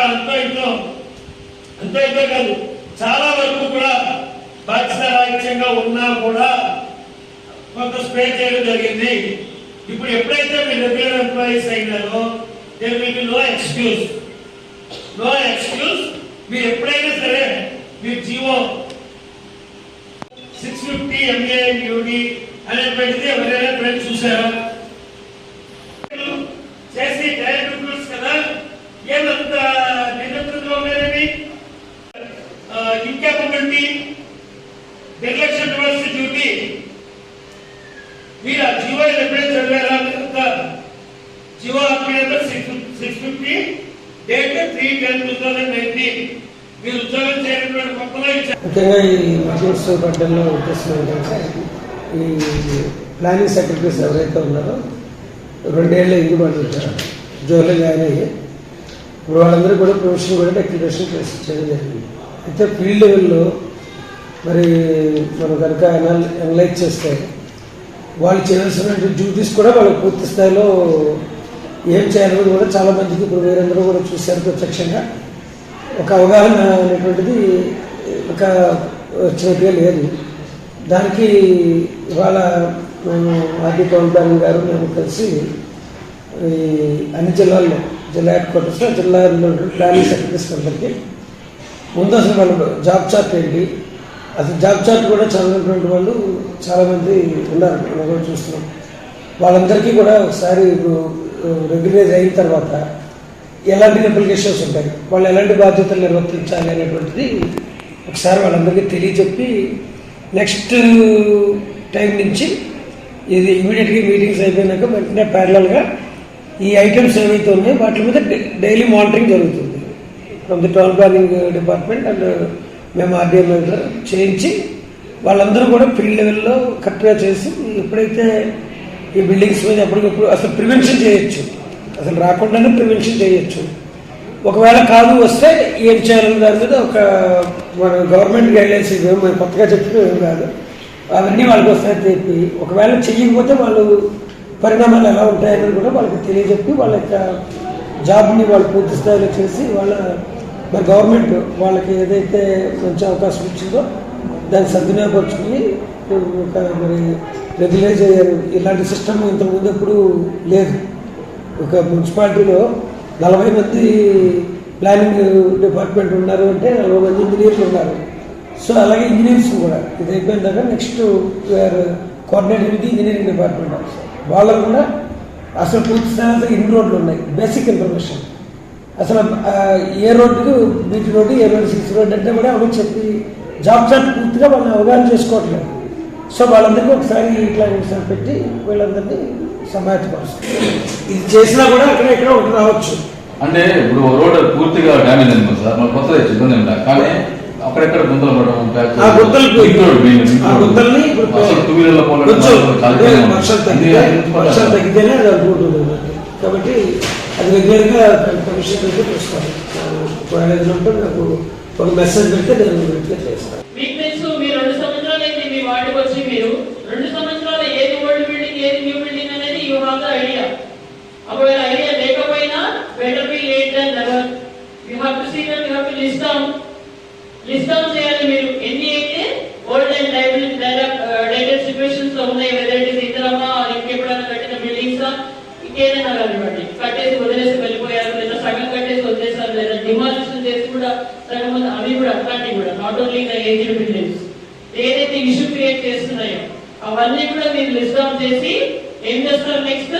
అంతో కాదు చాలా వరకు కూడా బాధ్యత రాహిత్యంగా ఉన్నా కూడా కొంత స్పేర్ చేయడం జరిగింది. ఇప్పుడు ఎప్పుడైతే మీరు రెగ్యులర్ ఎంప్లాయీస్ అయినారో there will be no excuse. మీరు ఎప్పుడైనా సరే మీరు జీవో 650 MA UD అనేటువంటిది ఎవరైనా ఫ్రెండ్స్ చూసారా? చేసి డైరెక్ట్ రిక్రూట్స్ కదా, ఏమంత నిరంతరంగా ఉన్నారని ఇన్కాపబిలిటీ, నిర్లక్ష్యం టువర్డ్స్ డ్యూటీ. మీరు ఆ జీవో ఎప్పుడైనా చదివారా? GO number 650 date 3/10/2019. మీరు ఉద్యోగం చేయనటువంటి కొత్తలో ముఖ్యంగా ఈ మజిల్స్ పడ్డంలో ఉద్దేశం ఏంటంటే ఈ ప్లానింగ్ సెక్రటరీస్ ఎవరైతే ఉన్నారో 2 ఏళ్ళు ఇంటి పడుతుంటారు జోన్లో జాయిన్ అయ్యి ఇప్పుడు వాళ్ళందరూ కూడా ప్రొఫెషన్ కూడా డిక్లరేషన్ చేయడం జరిగింది. అయితే ఫీల్డ్ లెవెల్లో మరి మనం కనుక అనలైజ్ చేస్తే వాళ్ళు చేయాల్సిన డ్యూటీస్ కూడా వాళ్ళకి పూర్తి స్థాయిలో ఏం చేయాలని కూడా చాలా మందికి ఇప్పుడు వీరందరూ కూడా చూశారు ప్రత్యక్షంగా. ఒక అవగాహన అనేటువంటిది ఒక వచ్చినట్టుగా లేదు. దానికి ఇవాళ మేము ఆర్డీ పవన్ కళ్యాణ్ గారు మేము కలిసి ఈ అన్ని జిల్లాల్లో జిల్లా హెడ్ క్వార్టర్స్లో జిల్లాలో ప్లానింగ్ సెక్రటరీస్ అందరికీ ముందు అసలు వాళ్ళు జాబ్ చార్ట్ ఏంటి, అసలు జాబ్ చార్ట్ కూడా చదివినటువంటి వాళ్ళు చాలామంది ఉన్నారు, మనం కూడా చూస్తున్నాం. వాళ్ళందరికీ కూడా ఒకసారి ఇప్పుడు రెగ్యులైజ్ అయిన తర్వాత ఎలాంటి అప్లికేషన్స్ ఉంటాయి, వాళ్ళు ఎలాంటి బాధ్యతలు నిర్వర్తించాలి అనేటువంటిది ఒకసారి వాళ్ళందరికీ తెలియజెప్పి నెక్స్ట్ టైం నుంచి ఇది ఇమీడియట్గా మీటింగ్స్ అయిపోయినాక వెంటనే ప్యారలల్గా ఈ ఐటమ్స్ ఏవైతే ఉన్నాయో వాటి మీద డైలీ మానిటరింగ్ జరుగుతుంది from the town planning department and మేము ఆర్డీఎం చేయించి వాళ్ళందరూ కూడా ఫీల్డ్ లెవెల్లో కరెక్ట్గా చేసి ఎప్పుడైతే ఈ బిల్డింగ్స్ మీద ఎప్పటికప్పుడు అసలు ప్రివెన్షన్ చేయొచ్చు, అసలు రాకుండానే ప్రివెన్షన్ చేయొచ్చు. ఒకవేళ కాదు వస్తే ఏం చేయాలని దాని మీద ఒక మన గవర్నమెంట్ గైడ్లైన్స్ ఇవేమో కొత్తగా చెప్పిన ఏం కాదు, అవన్నీ వాళ్ళకి వస్తాయి చెప్పి ఒకవేళ చెయ్యకపోతే వాళ్ళు పరిణామాలు ఎలా ఉంటాయని కూడా వాళ్ళకి తెలియజెప్పి వాళ్ళ యొక్క జాబ్ని వాళ్ళు పూర్తి స్థాయిలో చేసి వాళ్ళ మరి గవర్నమెంట్ వాళ్ళకి ఏదైతే మంచి అవకాశం ఇచ్చిందో దాన్ని సద్వినియోగపరుచుకుని ఒక మరి రెగ్యులైజ్ అయ్యారు. ఇలాంటి సిస్టమ్ ఇంతకుముందు ఎప్పుడు లేదు. ఒక మున్సిపాలిటీలో 40 మంది ప్లానింగ్ డిపార్ట్మెంట్ ఉన్నారు అంటే 40 మంది ఇంజనీర్లు ఉన్నారు. సో అలాగే ఇంజనీర్స్ కూడా ఇది అయిపోయిందాక నెక్స్ట్ కోఆర్డినేటింగ్ ఇంజనీరింగ్ డిపార్ట్మెంట్ వాళ్ళకు కూడా అసలు పూర్తి స్థాయిలో ఇన్ని రోడ్లు ఉన్నాయి, బేసిక్ ఇన్ఫర్మేషన్ అసలు ఏ రోడ్డుకు బీటీ రోడ్డు ఏ రోడ్డు 6 రోడ్డు అంటే కూడా అవి చెప్పి జాబ్ చార్ట్ పూర్తిగా వాళ్ళని అవగాహన చేసుకోవట్లేదు. సో వాళ్ళందరికీ ఒకసారి ఇట్లా ఒకసారి పెట్టి వీళ్ళందరినీ సమాయత్తపరుస్తారు. ఇది చేసినా కూడా అక్కడ ఇక్కడ ఒకటి రావచ్చు. అంటే ఇప్పుడు రోడ్ పూర్తిగా డ్యామేజ్ అయింది సార్, మన కొత్త ఇబ్బంది ఏమి లేదు, కానీ అక్కడెక్కడ గుంతలు పడడం వర్షాలు తగ్గితేనే అది అనుకుంటుంది కాబట్టి అది రెగ్యులర్గా కమిషన్ అయితే చూస్తాను. ఉంటే నాకు ఒక మెసేజ్ పెడితే నేను వెంటనే చేస్తాను. మీకు తెలుసు మీరు 2 సంవత్సరాలు అయింది మీ వార్డుకి వచ్చి, మీరు 2 సంవత్సరాలు ఏది ఓల్డ్ బిల్డింగ్ ఏది న్యూ బిల్డింగ్ అనేది యూ హావ్ ద ఐడియా. ఒకవేళ ఐడియా లేకపోయినా better be late than never. You have to see that, you have to list down చేయాలి. మీరు ఎన్ని అయితే ఓల్డ్ అండ్ డేటెడ్ సిచ్యువేషన్స్ లో ఉన్నాయి, వెదర్ ఇట్ ఇస్ ఇందిరమ్మ ఇంకెప్పుడైనా కట్టిన బిల్డింగ్స్ ఇంకేదైనా కానివ్వండి, కట్టేసి వదిలేసి వెళ్ళిపోయారు లేదా సగం కట్టేసి వదిలేసారు లేదా డిమాలిషన్ చేసి కూడా సగం మంది అవి కూడా అట్లాంటివి కూడా not only the aged buildings ఏదైతే ఇష్యూ క్రియేట్ చేస్తున్నాయో అవన్నీ కూడా మీరు లిస్ట్ డౌన్ చేసి ఏం చేస్తారు, నెక్స్ట్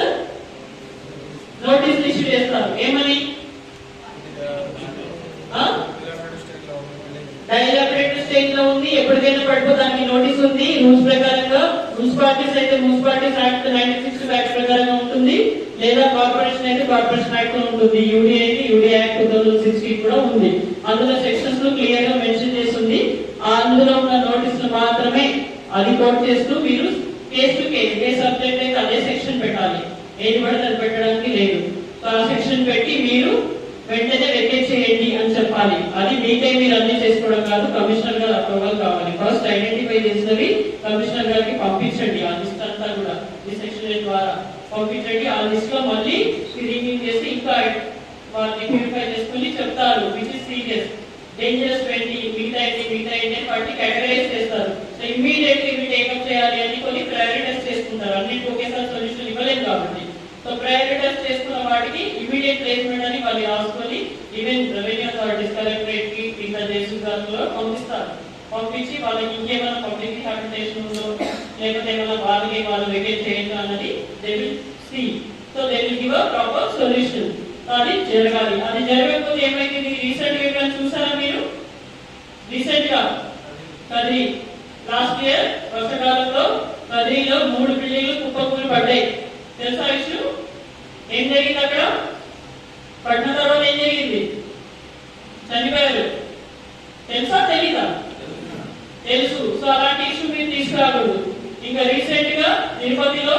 నోటీసులు ఇష్యూ చేస్తారు. ఏమని డైలాబరేటరీ స్టేజ్ లో ఉంది, ఎప్పటికైనా పడిపోతానికి నోటీస్ ఉంది. రూల్స్ ప్రకారంగా మున్సిపాలిటీస్ అయితే మున్సిపాలిటీస్ యాక్ట్ 96 యాక్ట్ ప్రకారంగా ఉంటుంది, లేదా కార్పొరేషన్ అయితే కార్పొరేషన్ యాక్ట్ లో ఉంటుంది, యూడీ అయితే యూడీ యాక్ట్ 2016 కూడా ఉంది. అందులో సెక్షన్స్ లో క్లియర్ గా మెన్షన్ చేస్తుంది. అందులో ఉన్న నోటీసులు మాత్రమే అది కోట్ చేస్తూ మీరు case to case A subject అయితే అదే సెక్షన్ పెట్టాలి, ఏది పడితే అది పెట్టడానికి లేదు. సో ఆ సెక్షన్ పెట్టి మీరు వెంటనే వెకేట్ చేయండి అని చెప్పాలి. అది మీకై మీరు అన్ని చేసుకోవడం కాదు, కమిషనర్ గారు అప్రూవల్ కావాలి. ఫస్ట్ ఐడెంటిఫై చేసినవి కమిషనర్ గారికి పంపించండి. ఆ లిస్ట్ అంతా కూడా ఈ సెక్షన్ ద్వారా పంపించండి. ఆ లిస్ట్ లో మళ్ళీ రివ్యూ చేసి ఇంకా వాటిని ప్యూరిఫై చేసుకుని చెప్తారు విచ్ ఇస్ సీరియస్, డేంజరస్ 20 మిగతా వాటిని కేటగరైజ్ చేస్తారు. ఇమ్మీడియట్లీ ఇవి టేకప్ చేయాలి అని కొన్ని ప్రయారిటైజ్ చేసుకుంటారు. అన్నింటి ఒకేసారి సొల్యూషన్ ఇవ్వలేదు కాబట్టి. సో ప్రయారిటైజ్ చేసుకున్న వాటికి ఇమీడియట్ ప్లేస్మెంట్ అని వాళ్ళు రాసుకొని ఈవెన్ రెవెన్యూ అథారిటీస్ కలెక్టరేట్ కి ఇంకా దేశంలో పంపిస్తారు. పంపించి వాళ్ళకి ఇంకేమైనా పబ్లిక్ హ్యాబిటేషన్ ఉందో లేకపోతే ఏమైనా వాళ్ళు వెకేట్ చేయడం అన్నది they will see. So they will give a proper solution. అది జరగాలి. అది జరగకపోతే ఏమైంది? రీసెంట్ గా ఏమైనా చూసారా మీరు? రీసెంట్ గా కదిరి లాస్ట్ ఇయర్ వర్షకాలంలో కదిరిలో 3 బిల్డింగ్లు కుప్పకూలి పడ్డాయి. తెలుసా ఇష్యూ? ఏం జరిగింది అక్కడ? పడిన తర్వాత ఏం జరిగింది? చనిపోయారు. తెలుసా తెలీదా? తెలుసు. సో అలాంటి ఇష్యూ మీరు తీసుకురాకూడదు. ఇంకా రీసెంట్ గా తిరుపతిలో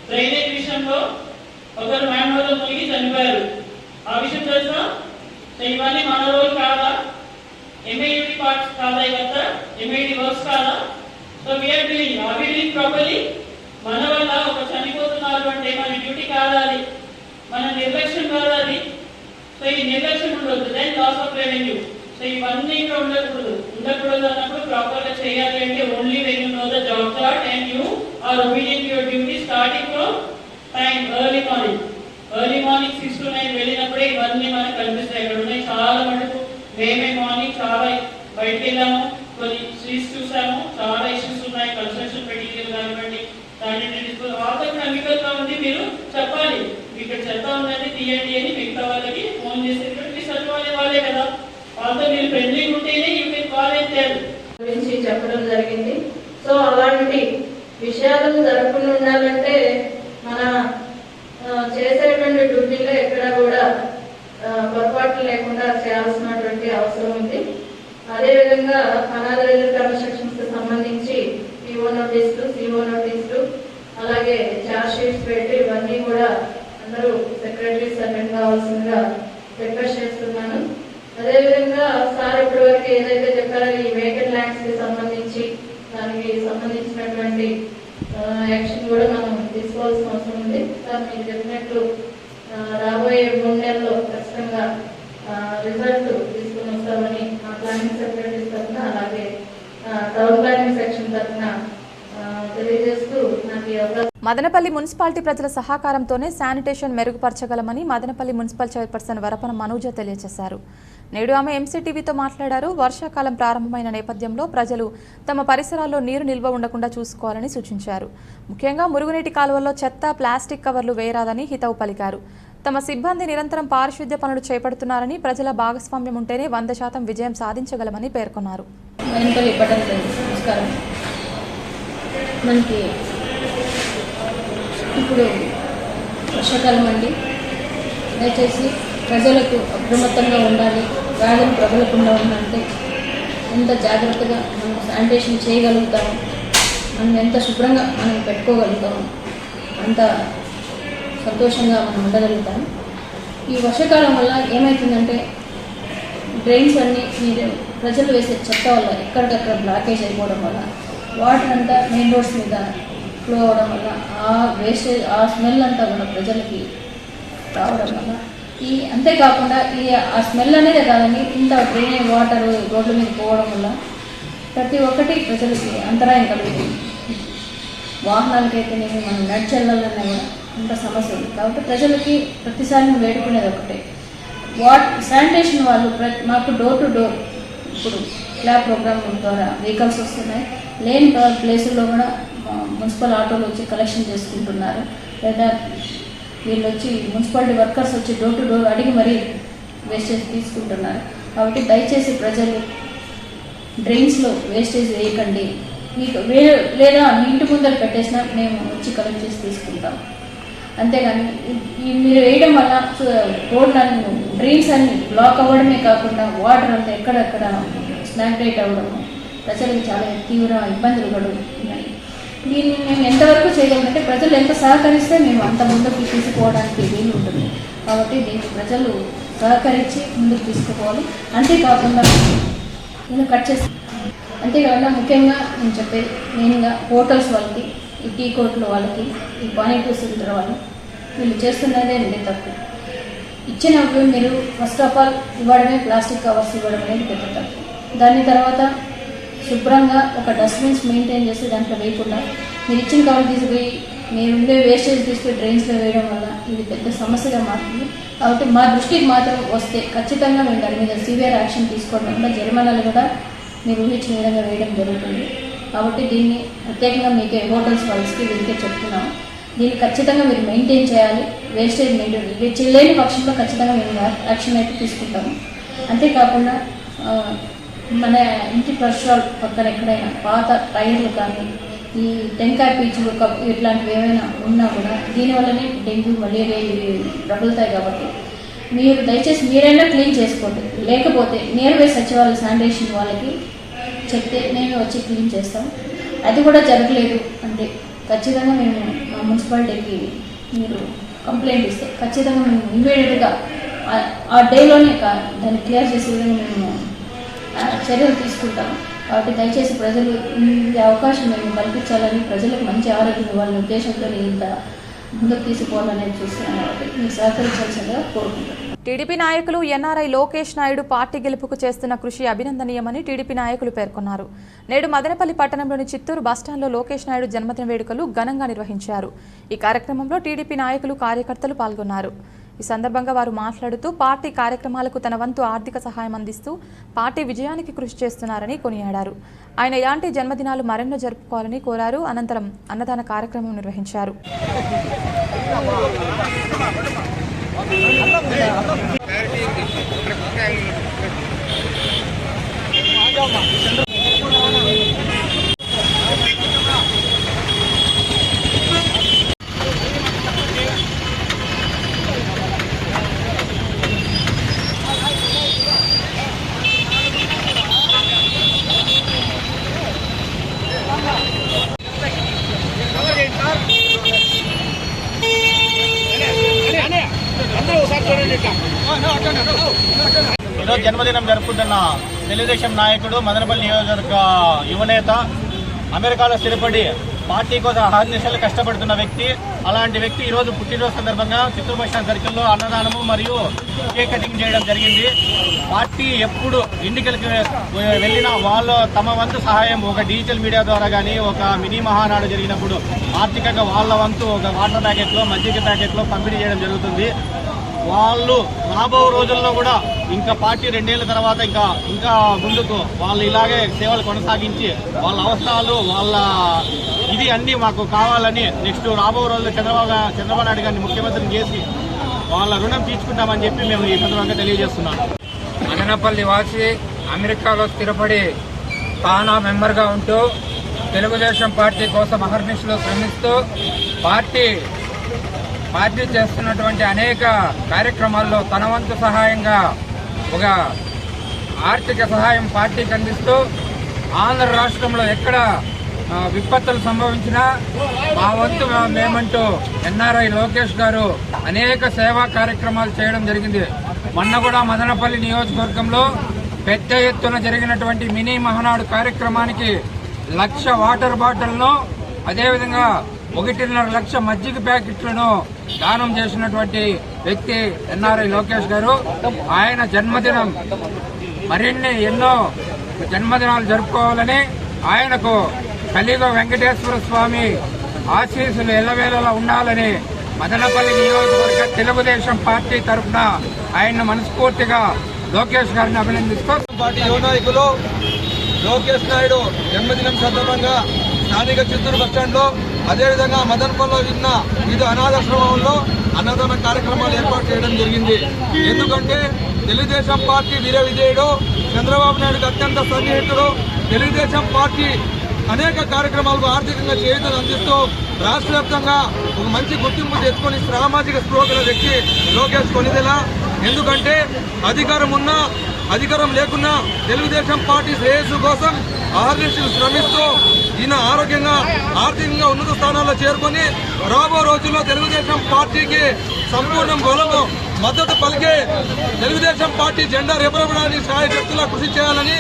డ్రైనేజ్ విషయంలో ఒకరు మ్యాన్హోల్ మునిగి చనిపోయారు. ఆ విషయం తెలుసా? ఇవన్నీ మన రోజు కాదా? MAUD పార్ట్స్ కాదా? ఇవంతా MAUD వర్క్స్ కాదా? So we're doing properly. మన వల్ల ఒక చనిపోతున్నారు అంటే మన డ్యూటీ కాదా అది? మన నిర్లక్ష్యం కాదా అది? సో ఈ నిర్లక్ష్యం ఉండదు. Then loss of revenue. So ఇవన్నీ కూడా ఉండకూడదు అన్నప్పుడు ప్రాపర్ గా చేయాలి అంటే only when you know the job chart and you are obedient your duty starting from time early morning 6 to 9 వెళ్ళినప్పుడే ఇవన్నీ మనకు కనిపిస్తాయి. ఇక్కడ ఉన్నాయి చాలా మటుకు. మేమే మార్నింగ్ చాలా బయటకు వెళ్ళాము, కొన్ని స్ట్రీట్స్ చూసాము, చాలా ఇష్యూస్ ఉన్నాయి. కన్స్ట్రక్షన్ మెటీరియల్ కానివ్వండి, శానిటరీ డిస్పోజల్ వాళ్ళతో కెమికల్ గా ఉంది. మీరు చెప్పాలి ఇక్కడ చెత్త ఉందని తీయండి అని మిగతా వాళ్ళకి ఫోన్ చేసేది మీ సచివాలయం వాళ్ళే కదా. వాళ్ళతో మీరు ఫ్రెండ్లీ ఉంటేనే you can call and tell గురించి చెప్పడం జరిగింది. సో అలాంటి విషయాలు జరగకుండా ఉండాలంటే మన చేసేటువంటి డ్యూటీలో ఎక్కడ కూడా పొరపాట్లు లేకుండా చేయాల్సినటువంటి అవసరం ఉంది. అదేవిధంగా అనాథరైజ్డ్ కన్స్ట్రక్షన్స్ కి సంబంధించి PO నోటీసులు, CO నోటీసులు, అలాగే చార్జ్ షీట్స్ పెట్టి ఇవన్నీ కూడా అందరూ సెక్రటరీస్ అటెండ్ కావాల్సిందిగా రిక్వెస్ట్ చేస్తున్నాను. అదేవిధంగా సార్ ఇప్పటివరకు ఏదైతే చెప్పారో ఈ వేకెంట్ ల్యాండ్స్ కి సంబంధించి దానికి సంబంధించినటువంటి యాక్షన్ కూడా మనం తీసుకోవాల్సిన అవసరం ఉంది. సార్ మీరు చెప్పినట్లు రాబోయే 3 నెలల్లో ఖచ్చితంగా రిజల్ట్ తీసుకుని వస్తామని మా ప్లానింగ్ సెక్రటరీస్ తరఫున అలాగే టౌన్ ప్లానింగ్ సెక్షన్ తరఫున తెలియజేస్తూ నాకు మదనపల్లి మున్సిపాలిటీ ప్రజల సహకారంతోనే శానిటేషన్ మెరుగుపరచగలమని మదనపల్లి మున్సిపల్ చైర్పర్సన్ వరపన మనూజ తెలియజేశారు. నేడు ఆమె MCTVతో మాట్లాడారు. వర్షాకాలం ప్రారంభమైన నేపథ్యంలో ప్రజలు తమ పరిసరాల్లో నీరు నిల్వ ఉండకుండా చూసుకోవాలని సూచించారు. ముఖ్యంగా మురుగునీటి కాలువల్లో చెత్త, ప్లాస్టిక్ కవర్లు వేయరాదని హితవు పలికారు. తమ సిబ్బంది నిరంతరం పారిశుద్ధ్య పనులు చేపడుతున్నారని, ప్రజల భాగస్వామ్యం ఉంటేనే 100% విజయం సాధించగలమని పేర్కొన్నారు. మనకి ఇప్పుడు వర్షాకాలం అండి. దయచేసి ప్రజలకు అప్రమత్తంగా ఉండాలి. వ్యాధులు ప్రబలకుండా ఉండాలంటే ఎంత జాగ్రత్తగా మనం శానిటేషన్ చేయగలుగుతాము, మనం ఎంత శుభ్రంగా మనం పెట్టుకోగలుగుతాము, అంత సంతోషంగా మనం ఉండగలుగుతాము. ఈ వర్షాకాలం వల్ల ఏమవుతుందంటే డ్రైన్స్ అన్నీ మీరు ప్రజలు వేసే చెత్త వల్ల ఎక్కడికక్కడ బ్లాకేజ్ అయిపోవడం వల్ల వాటర్ అంతా మెయిన్ రోడ్స్ మీద ఫ్లో అవడం వల్ల ఆ వేస్టేజ్, ఆ స్మెల్ అంతా కూడా ప్రజలకి రావడం వల్ల అంతేకాకుండా ఆ స్మెల్ అనేది కాదండి, ఇంత డ్రైనేజ్ వాటర్ రోడ్ల మీద పోవడం వల్ల ప్రతి ఒక్కటి ప్రజలకి అంతరాయం కలుగుతుంది. వాహనాలకైతేనేమి మనం నడిచెళ్ళాలన్నా కూడా అంత సమస్య ఉంది. కాబట్టి ప్రజలకి ప్రతిసారి వేడుకునేది ఒకటే, శానిటేషన్ వాళ్ళు మాకు డోర్ టు డోర్ ఇప్పుడు క్లాబ్ ప్రోగ్రామ్ ద్వారా వెహికల్స్ వస్తున్నాయి. లేని ప్లేసుల్లో కూడా మున్సిపల్ ఆటోలు వచ్చి కలెక్షన్ చేసుకుంటున్నారు. లేదా వీళ్ళు వచ్చి మున్సిపాలిటీ వర్కర్స్ వచ్చి డోర్ టు డోర్ అడిగి మరీ వేస్టేజ్ తీసుకుంటున్నారు. కాబట్టి దయచేసి ప్రజలు డ్రైన్స్లో వేస్టేజ్ వేయకండి. మీకు లేదా మీ ఇంటి ముందర పెట్టేసినా మేము వచ్చి కలెక్ట్ చేసి తీసుకుంటాం. అంతేగాని మీరు వేయడం వల్ల రోడ్లన్నీ డ్రైన్స్ అన్ని బ్లాక్ అవ్వడమే కాకుండా వాటర్ అంతా ఎక్కడెక్కడ స్నాగ్రేట్ అవ్వడము ప్రజలకు చాలా తీవ్ర ఇబ్బందులు కూడా ఉన్నాయి. దీన్ని మేము ఎంతవరకు చేయగలమంటే ప్రజలు ఎంత సహకరిస్తే మేము అంత ముందుకు తీసుకోవడానికి వీలు ఉంటుంది. కాబట్టి దీనికి ప్రజలు సహకరించి ముందుకు తీసుకుపోవాలి. అంతేకాకుండా నేను కట్ చేసి అంతేకాకుండా ముఖ్యంగా నేను చెప్పేది మెయిన్గా హోటల్స్ వాళ్ళకి, ఈ టీ కోర్టుల వాళ్ళకి, ఈ పానీపూరి సెంటర్ వాళ్ళు వీళ్ళు చేస్తున్నదే అండి తప్పు. ఇచ్చినప్పుడు మీరు ఫస్ట్ ఆఫ్ ఆల్ ఇవ్వడమే, ప్లాస్టిక్ కవర్స్ ఇవ్వడం అనేది పెద్ద తప్పు. దాని తర్వాత శుభ్రంగా ఒక డస్ట్బిన్స్ మెయింటైన్ చేసి దాంట్లో వేయకుండా మీరు ఇచ్చిన కవర్ తీసుకుపోయి మీరు ఉండే వేస్టేజ్ తీసుకుని డ్రైన్స్లో వేయడం వల్ల ఇది పెద్ద సమస్యగా మారుతుంది. కాబట్టి మా దృష్టికి మాత్రం వస్తే ఖచ్చితంగా మేము దాని మీద సివియర్ యాక్షన్ తీసుకోవడం వల్ల జరిమానాలు కూడా మీరు ఊహించిన విధంగా వేయడం జరుగుతుంది. కాబట్టి దీన్ని ప్రత్యేకంగా మీకే హోటల్స్ వాళ్ళకి వీరికే చెప్తున్నాము. దీన్ని ఖచ్చితంగా మీరు మెయింటైన్ చేయాలి. వేస్టేజ్ మెయింటైన్ ఇది చేయలేని పక్షంలో ఖచ్చితంగా మేము యాక్షన్ అయితే తీసుకుంటాము. అంతేకాకుండా మన ఇంటి పరిసరాల పక్కన ఎక్కడైనా పాత టైర్లు కానీ ఈ టెంకాయ పీచులు ఇట్లాంటివి ఏమైనా ఉన్నా కూడా దీనివల్లనే డెంగ్యూ మలేరియా ఇవి ప్రబలుతాయి. కాబట్టి మీరు దయచేసి మీరైనా క్లీన్ చేసుకోండి. లేకపోతే నేరుగా సచివాలయ శానిటేషన్ వాళ్ళకి చెప్తే మేమే వచ్చి క్లీన్ చేస్తాం. అది కూడా జరగలేదు అంటే ఖచ్చితంగా మేము మా మున్సిపాలిటీకి మీరు కంప్లైంట్ ఇస్తే ఖచ్చితంగా మేము ఇమ్మీడియట్గా ఆ డేలోనే దాన్ని క్లియర్ చేసే విధంగా మేము చర్యలు తీసుకుంటాము. కాబట్టి దయచేసి ప్రజలు ఈ అవకాశం మేము కల్పించాలని, ప్రజలకు మంచి ఆరోగ్యం ఇవ్వాలనే ఉద్దేశంతో నేను ఇంత ముందుకు తీసుకోవాలనేది చూస్తున్నాను. కాబట్టి మీరు సహకరించాల్సిందిగా కోరుకుంటున్నాను. టీడీపీ నాయకులు ఎన్ఆర్ఐ లోకేష్ నాయుడు పార్టీ గెలుపుకు చేస్తున్న కృషి అభినందనీయమని టీడీపీ నాయకులు పేర్కొన్నారు. నేడు మదనపల్లి పట్టణంలోని చిత్తూరు బస్టాండ్లో లోకేష్ నాయుడు జన్మదిన వేడుకలు ఘనంగా నిర్వహించారు. ఈ కార్యక్రమంలో టీడీపీ నాయకులు, కార్యకర్తలు పాల్గొన్నారు. ఈ సందర్భంగా వారు మాట్లాడుతూ పార్టీ కార్యక్రమాలకు తన వంతు ఆర్థిక సహాయం అందిస్తూ పార్టీ విజయానికి కృషి చేస్తున్నారని కొనియాడారు. ఆయన ఇలాంటి జన్మదినాలు మరెన్నో జరుపుకోవాలని కోరారు. అనంతరం అన్నదాన కార్యక్రమం నిర్వహించారు. ఈరోజు జన్మదినం జరుపుకుంటున్న తెలుగుదేశం నాయకుడు, మదనపల్లి నియోజకవర్గ యువనేత, అమెరికాలో స్థిరపడి పార్టీ కోసం అహర్నిశలు కష్టపడుతున్న వ్యక్తి. అలాంటి వ్యక్తి ఈరోజు పుట్టినరోజు సందర్భంగా చిత్తూరు బస్టాండ్ సర్కిల్లో అన్నదానము మరియు కేక్ కటింగ్ చేయడం జరిగింది. పార్టీ ఎప్పుడు ఎన్నికలకు వెళ్ళినా వాళ్ళు తమ వంతు సహాయం ఒక డిజిటల్ మీడియా ద్వారా కానీ, ఒక మినీ మహానాడు జరిగినప్పుడు ఆర్థికంగా వాళ్ళ వంతు ఒక వాటర్ ప్యాకెట్లో, మజ్జిగ ప్యాకెట్లో పంపిణీ చేయడం జరుగుతుంది. వాళ్ళు రాబో రోజుల్లో కూడా ఇంకా పార్టీ 2 ఏళ్ల తర్వాత ఇంకా ముందుకు వాళ్ళు ఇలాగే సేవలు కొనసాగించి వాళ్ళ అవసరాలు, వాళ్ళ ఇది అన్నీ మాకు కావాలని నెక్స్ట్ రాబో రోజుల్లో చంద్రబాబు నాయుడు గారిని ముఖ్యమంత్రిని చేసి వాళ్ళ రుణం తీర్చుకుంటామని చెప్పి మేము ఈ సందర్భంగా తెలియజేస్తున్నాం. మదనపల్లి వాసి అమెరికాలో స్థిరపడి తానా మెంబర్గా ఉంటూ తెలుగుదేశం పార్టీ కోసం అహర్నిశలు శ్రమిస్తూ పార్టీ చేస్తున్నటువంటి అనేక కార్యక్రమాల్లో తన వంతు సహాయంగా ఒక ఆర్థిక సహాయం పార్టీకి అందిస్తూ ఆంధ్ర రాష్ట్రంలో ఎక్కడ విపత్తులు సంభవించినా మా వంతు మేమంటూ ఎన్ఆర్ఐ లోకేష్ గారు అనేక సేవా కార్యక్రమాలు చేయడం జరిగింది. మొన్న కూడా మదనపల్లి నియోజకవర్గంలో పెద్ద ఎత్తున జరిగినటువంటి మినీ మహానాడు కార్యక్రమానికి 1,00,000 వాటర్ బాటిల్ను, అదేవిధంగా 1.5 లక్ష మజ్జిగ ప్యాకెట్లను దానం చేసినటువంటి వ్యక్తి ఎన్ఆర్ఐ లోకేష్ గారు. ఆయన జన్మదినం మరిన్ని ఎన్నో జన్మదినాలు జరుపుకోవాలని, ఆయనకు కలియుగ వెంకటేశ్వర స్వామి ఆశీస్సులు ఎల్లవేళలా ఉండాలని మదనపల్లి నియోజకవర్గ తెలుగుదేశం పార్టీ తరఫున ఆయన్ను మనస్ఫూర్తిగా లోకేష్ గారిని అభినందిస్తూ పార్టీ యువ నాయకులు లోకేష్ నాయుడు జన్మదినం సందర్భంగా స్థానిక చిత్తూరు బస్టాండ్లో, అదేవిధంగా మదనపల్లిలో ఉన్న వివిధ అనాథాశ్రమంలో అన్నదాన కార్యక్రమాలు ఏర్పాటు చేయడం జరిగింది. ఎందుకంటే తెలుగుదేశం పార్టీ వీర విజయుడు, చంద్రబాబు నాయుడుకి అత్యంత సన్నిహితుడు. తెలుగుదేశం పార్టీ అనేక కార్యక్రమాలకు ఆర్థికంగా చేయూతను అందిస్తూ రాష్ట్ర వ్యాప్తంగా ఒక మంచి గుర్తింపు తెచ్చుకొని సామాజిక స్పృహ గల వ్యక్తి లోకేష్ కొనిదెల. ఎందుకంటే అధికారం ఉన్నా అధికారం లేకున్నా తెలుగుదేశం పార్టీ శ్రేయస్సు కోసం అహర్నిశలు శ్రమిస్తూ ఈయన ఆర్థికంగా ఉన్నత స్థానాల్లో చేరుకొని రాబో రోజుల్లో తెలుగుదేశం పార్టీకి సంపూర్ణ బలము మద్దతు పలికే తెలుగుదేశం పార్టీ జెండా రెపరెపడానికి శాయశక్తులా కృషి చేయాలని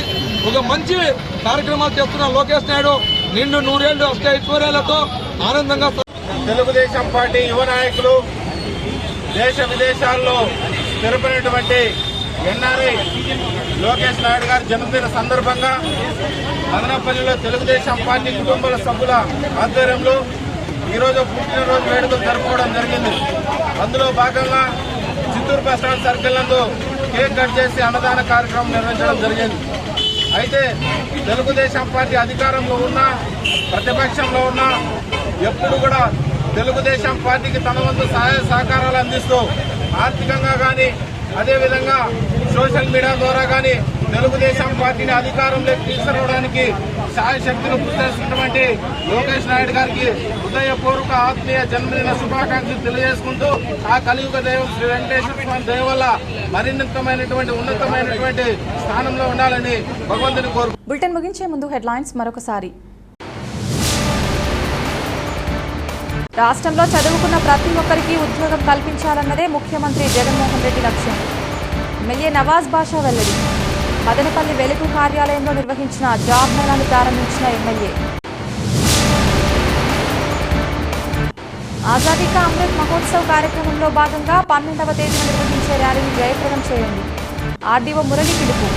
ఒక మంచి కార్యక్రమాలు చేస్తున్న లోకేష్ నాయుడు నిండు 100 ఏళ్లు అష్టైశ్వర్యాలతో ఆనందంగా. తెలుగుదేశం పార్టీ యువ నాయకులు, దేశ విదేశాల్లో స్థిరపడినటువంటి ఎన్ఆర్ఐ లోకేష్ నాయుడు గారి జన్మదిన సందర్భంగా మదనపల్లిలో తెలుగుదేశం పార్టీ కుటుంబాల సభ్యుల ఆధ్వర్యంలో ఈరోజు పుట్టినరోజు వేడుకలు జరుపుకోవడం జరిగింది. అందులో భాగంగా చిత్తూరు బస్ స్టాండ్ సర్కిల్ నందు కేక్ కట్ చేసి అన్నదాన కార్యక్రమం నిర్వహించడం జరిగింది. అయితే తెలుగుదేశం పార్టీ అధికారంలో ఉన్నా ప్రతిపక్షంలో ఉన్నా ఎప్పుడు కూడా తెలుగుదేశం పార్టీకి తన వంతు సహాయ సహకారాలు అందిస్తూ ఆర్థికంగా కానీ అదేవిధంగా సోషల్ మీడియా ద్వారా కానీ తెలుగుదేశం పార్టీని అధికారంలోకి తీసుకురావడానికి శాయశక్తులు కృషి చేస్తున్నటువంటి లోకేష్ నాయుడు గారికి హృదయపూర్వక ఆత్మీయ జన్మదిన శుభాకాంక్షలు తెలియజేసుకుంటూ ఆ కలియుగ దైవం శ్రీ వెంకటేశ్వర స్వామి దయ వల్ల ఉన్నతమైనటువంటి స్థానంలో ఉండాలని భగవంతుని కోరు. బులెటిన్ ముగించే ముందు హెడ్లైన్స్ మరొకసారి. రాష్ట్రంలో చదువుకున్న ప్రతి ఒక్కరికి ఉద్యోగం కల్పించాలన్నదే ముఖ్యమంత్రి జగన్మోహన్ రెడ్డి లక్ష్యం. ఎమ్మెల్యే నవాజ్ బాషా వెల్లడి. మదనపల్లి వెలుగు కార్యాలయంలో నిర్వహించిన జాబ్ మేళాను ప్రారంభించిన ఎమ్మెల్యే. ఆజాదీ కా అమృత్ మహోత్సవ్ కార్యక్రమంలో భాగంగా 12వ తేదీన నిర్వహించే ర్యాలీని జయప్రదం చేయండి. ఆర్డీఓ మురళి పిలుపు.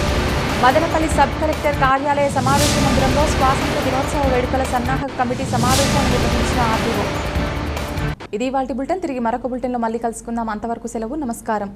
మదనపల్లి సబ్ కలెక్టర్ కార్యాలయ సమావేశ మందిరంలో స్వాతంత్ర దినోత్సవ వేడుకల సన్నాహక కమిటీ సమావేశాన్ని నిర్వహించిన ఆర్డీఓ. ఇది ఇవాల్టి బులెటిన్. తిరిగి మరొక బులెటిన్లో మళ్ళీ కలుసుకుందాం. అంతవరకు సెలవు. నమస్కారం.